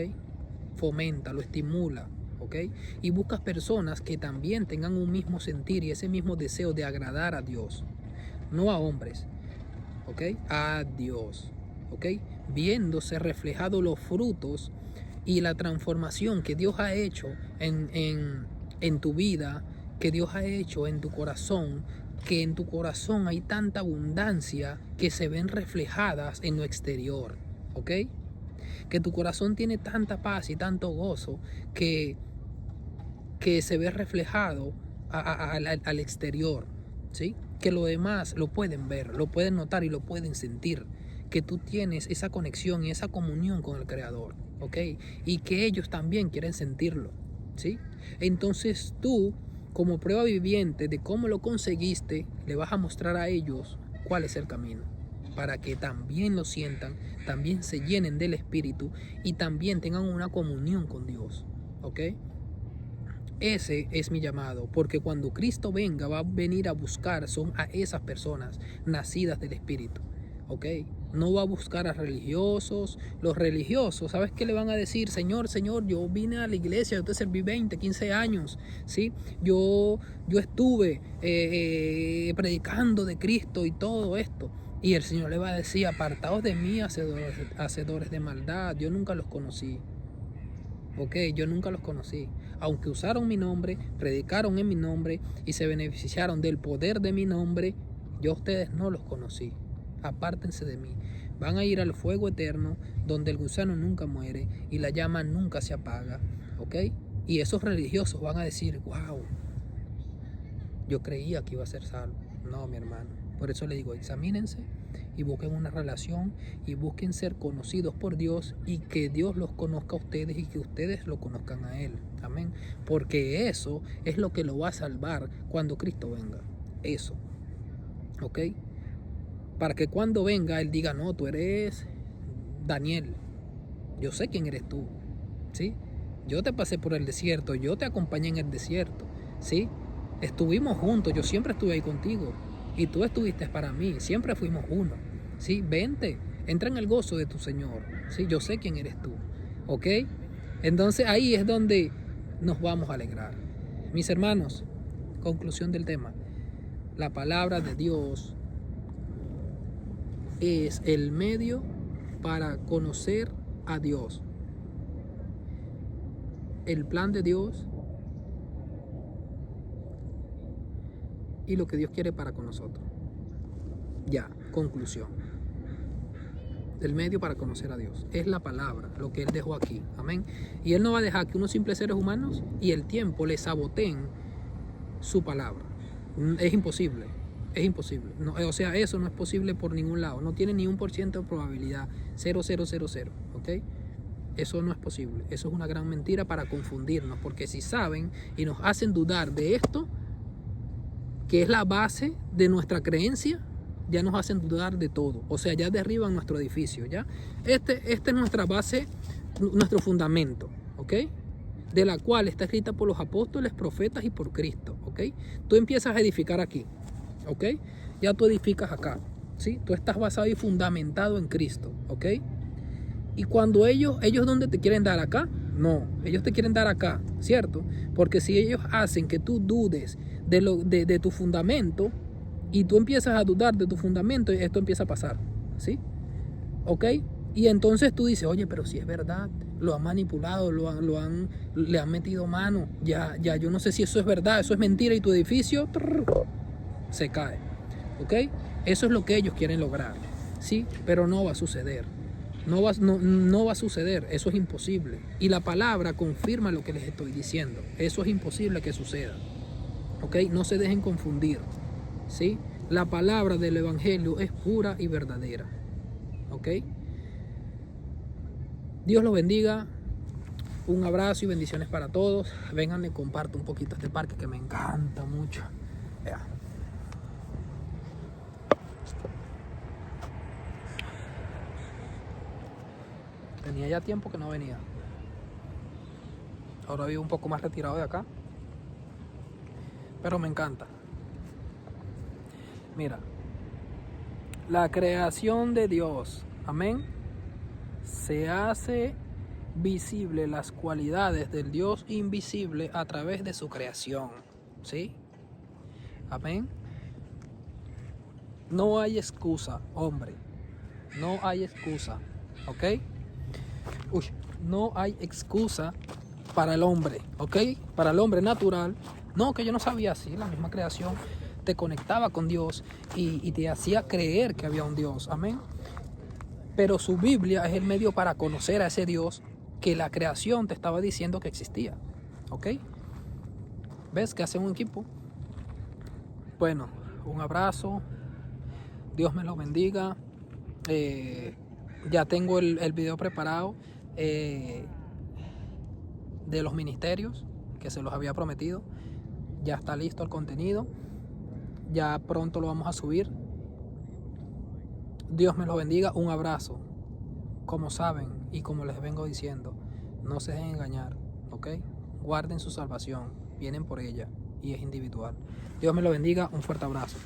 Fomenta, lo estimula, ¿ok? Y buscas personas que también tengan un mismo sentir y ese mismo deseo de agradar a Dios, no a hombres, ¿ok? A Dios, ¿ok? Viéndose reflejados los frutos y la transformación que Dios ha hecho en tu vida, que Dios ha hecho en tu corazón, que en tu corazón hay tanta abundancia que se ven reflejadas en lo exterior, ¿ok? Que tu corazón tiene tanta paz y tanto gozo que se ve reflejado al exterior, ¿sí? Que lo demás lo pueden ver, lo pueden notar y lo pueden sentir, que tú tienes esa conexión y esa comunión con el Creador, ¿ok? Y que ellos también quieren sentirlo, ¿sí? Entonces tú, como prueba viviente de cómo lo conseguiste, le vas a mostrar a ellos cuál es el camino, para que también lo sientan, también se llenen del Espíritu y también tengan una comunión con Dios, ¿ok? Ese es mi llamado, porque cuando Cristo venga va a venir a buscar son a esas personas nacidas del Espíritu, ¿ok? No va a buscar a religiosos. Los religiosos, ¿sabes qué le van a decir? Señor, Señor, yo vine a la iglesia, yo te serví 20, 15 años, ¿sí? Yo estuve predicando de Cristo y todo esto. Y el Señor le va a decir, apartaos de mí, hacedores de maldad, yo nunca los conocí. Ok, yo nunca los conocí. Aunque usaron mi nombre, predicaron en mi nombre y se beneficiaron del poder de mi nombre, yo a ustedes no los conocí. Apártense de mí. Van a ir al fuego eterno donde el gusano nunca muere y la llama nunca se apaga. ¿Ok? Y esos religiosos van a decir, wow, yo creía que iba a ser salvo. No, mi hermano. Por eso le digo, examínense y busquen una relación y busquen ser conocidos por Dios y que Dios los conozca a ustedes y que ustedes lo conozcan a Él. Amén. Porque eso es lo que lo va a salvar cuando Cristo venga. Eso. ¿Ok? Para que cuando venga Él diga, no, tú eres Daniel. Yo sé quién eres tú. ¿Sí? Yo te pasé por el desierto, yo te acompañé en el desierto. ¿Sí? Estuvimos juntos, yo siempre estuve ahí contigo. Y tú estuviste para mí, siempre fuimos uno. ¿Sí? Vente, entra en el gozo de tu Señor. ¿Sí? Yo sé quién eres tú. ¿Ok? Entonces ahí es donde nos vamos a alegrar. Mis hermanos, conclusión del tema. La palabra de Dios es el medio para conocer a Dios. El plan de Dios y lo que Dios quiere para con nosotros. Ya, conclusión. El medio para conocer a Dios es la palabra, lo que Él dejó aquí. Amén. Y Él no va a dejar que unos simples seres humanos y el tiempo le saboteen su palabra. Es imposible. Es imposible. No, o sea, eso no es posible por ningún lado. No tiene ni 1% de probabilidad. 0,000. ¿Ok? Eso no es posible. Eso es una gran mentira para confundirnos. Porque si saben y nos hacen dudar de esto, que es la base de nuestra creencia, ya nos hacen dudar de todo. O sea, ya derriban nuestro edificio, ¿ya? Este es nuestra base, nuestro fundamento, ¿ok? De la cual está escrita por los apóstoles, profetas y por Cristo, ¿ok? Tú empiezas a edificar aquí, ¿ok? Ya tú edificas acá, ¿sí? Tú estás basado y fundamentado en Cristo, ¿ok? Y cuando ellos ¿dónde te quieren dar? ¿Acá? No, ellos te quieren dar acá, ¿cierto? Porque si ellos hacen que tú dudes de tu fundamento y tú empiezas a dudar de tu fundamento, esto empieza a pasar, ¿sí? ¿Ok? Y entonces tú dices, oye, pero si es verdad, lo han manipulado, le han metido mano, ya yo no sé si eso es verdad, eso es mentira y tu edificio se cae, ¿ok? Eso es lo que ellos quieren lograr, ¿sí? Pero no va a suceder. No va a suceder, eso es imposible. Y la palabra confirma lo que les estoy diciendo. Eso es imposible que suceda. ¿Ok? No se dejen confundir. ¿Sí? La palabra del Evangelio es pura y verdadera. ¿Ok? Dios los bendiga. Un abrazo y bendiciones para todos. Vengan y comparto un poquito este parque que me encanta mucho. Ya. Tenía ya tiempo que no venía. Ahora vivo un poco más retirado de acá. Pero me encanta. Mira. La creación de Dios. Amén. Se hace visible las cualidades del Dios invisible a través de su creación. ¿Sí? Amén. No hay excusa, hombre. No hay excusa. ¿Ok? No hay excusa para el hombre, ¿ok? Para el hombre natural. No, que yo no sabía así. La misma creación te conectaba con Dios y te hacía creer que había un Dios. Amén. Pero su Biblia es el medio para conocer a ese Dios que la creación te estaba diciendo que existía. ¿Ok? ¿Ves que hacen un equipo? Bueno, un abrazo. Dios me los bendiga. Ya tengo el video preparado de los ministerios que se los había prometido. Ya está listo el contenido. Ya pronto lo vamos a subir. Dios me los bendiga. Un abrazo. Como saben y como les vengo diciendo, no se dejen engañar, ¿ok? Guarden su salvación. vienen por ella y es individual. Dios me lo bendiga, un fuerte abrazo.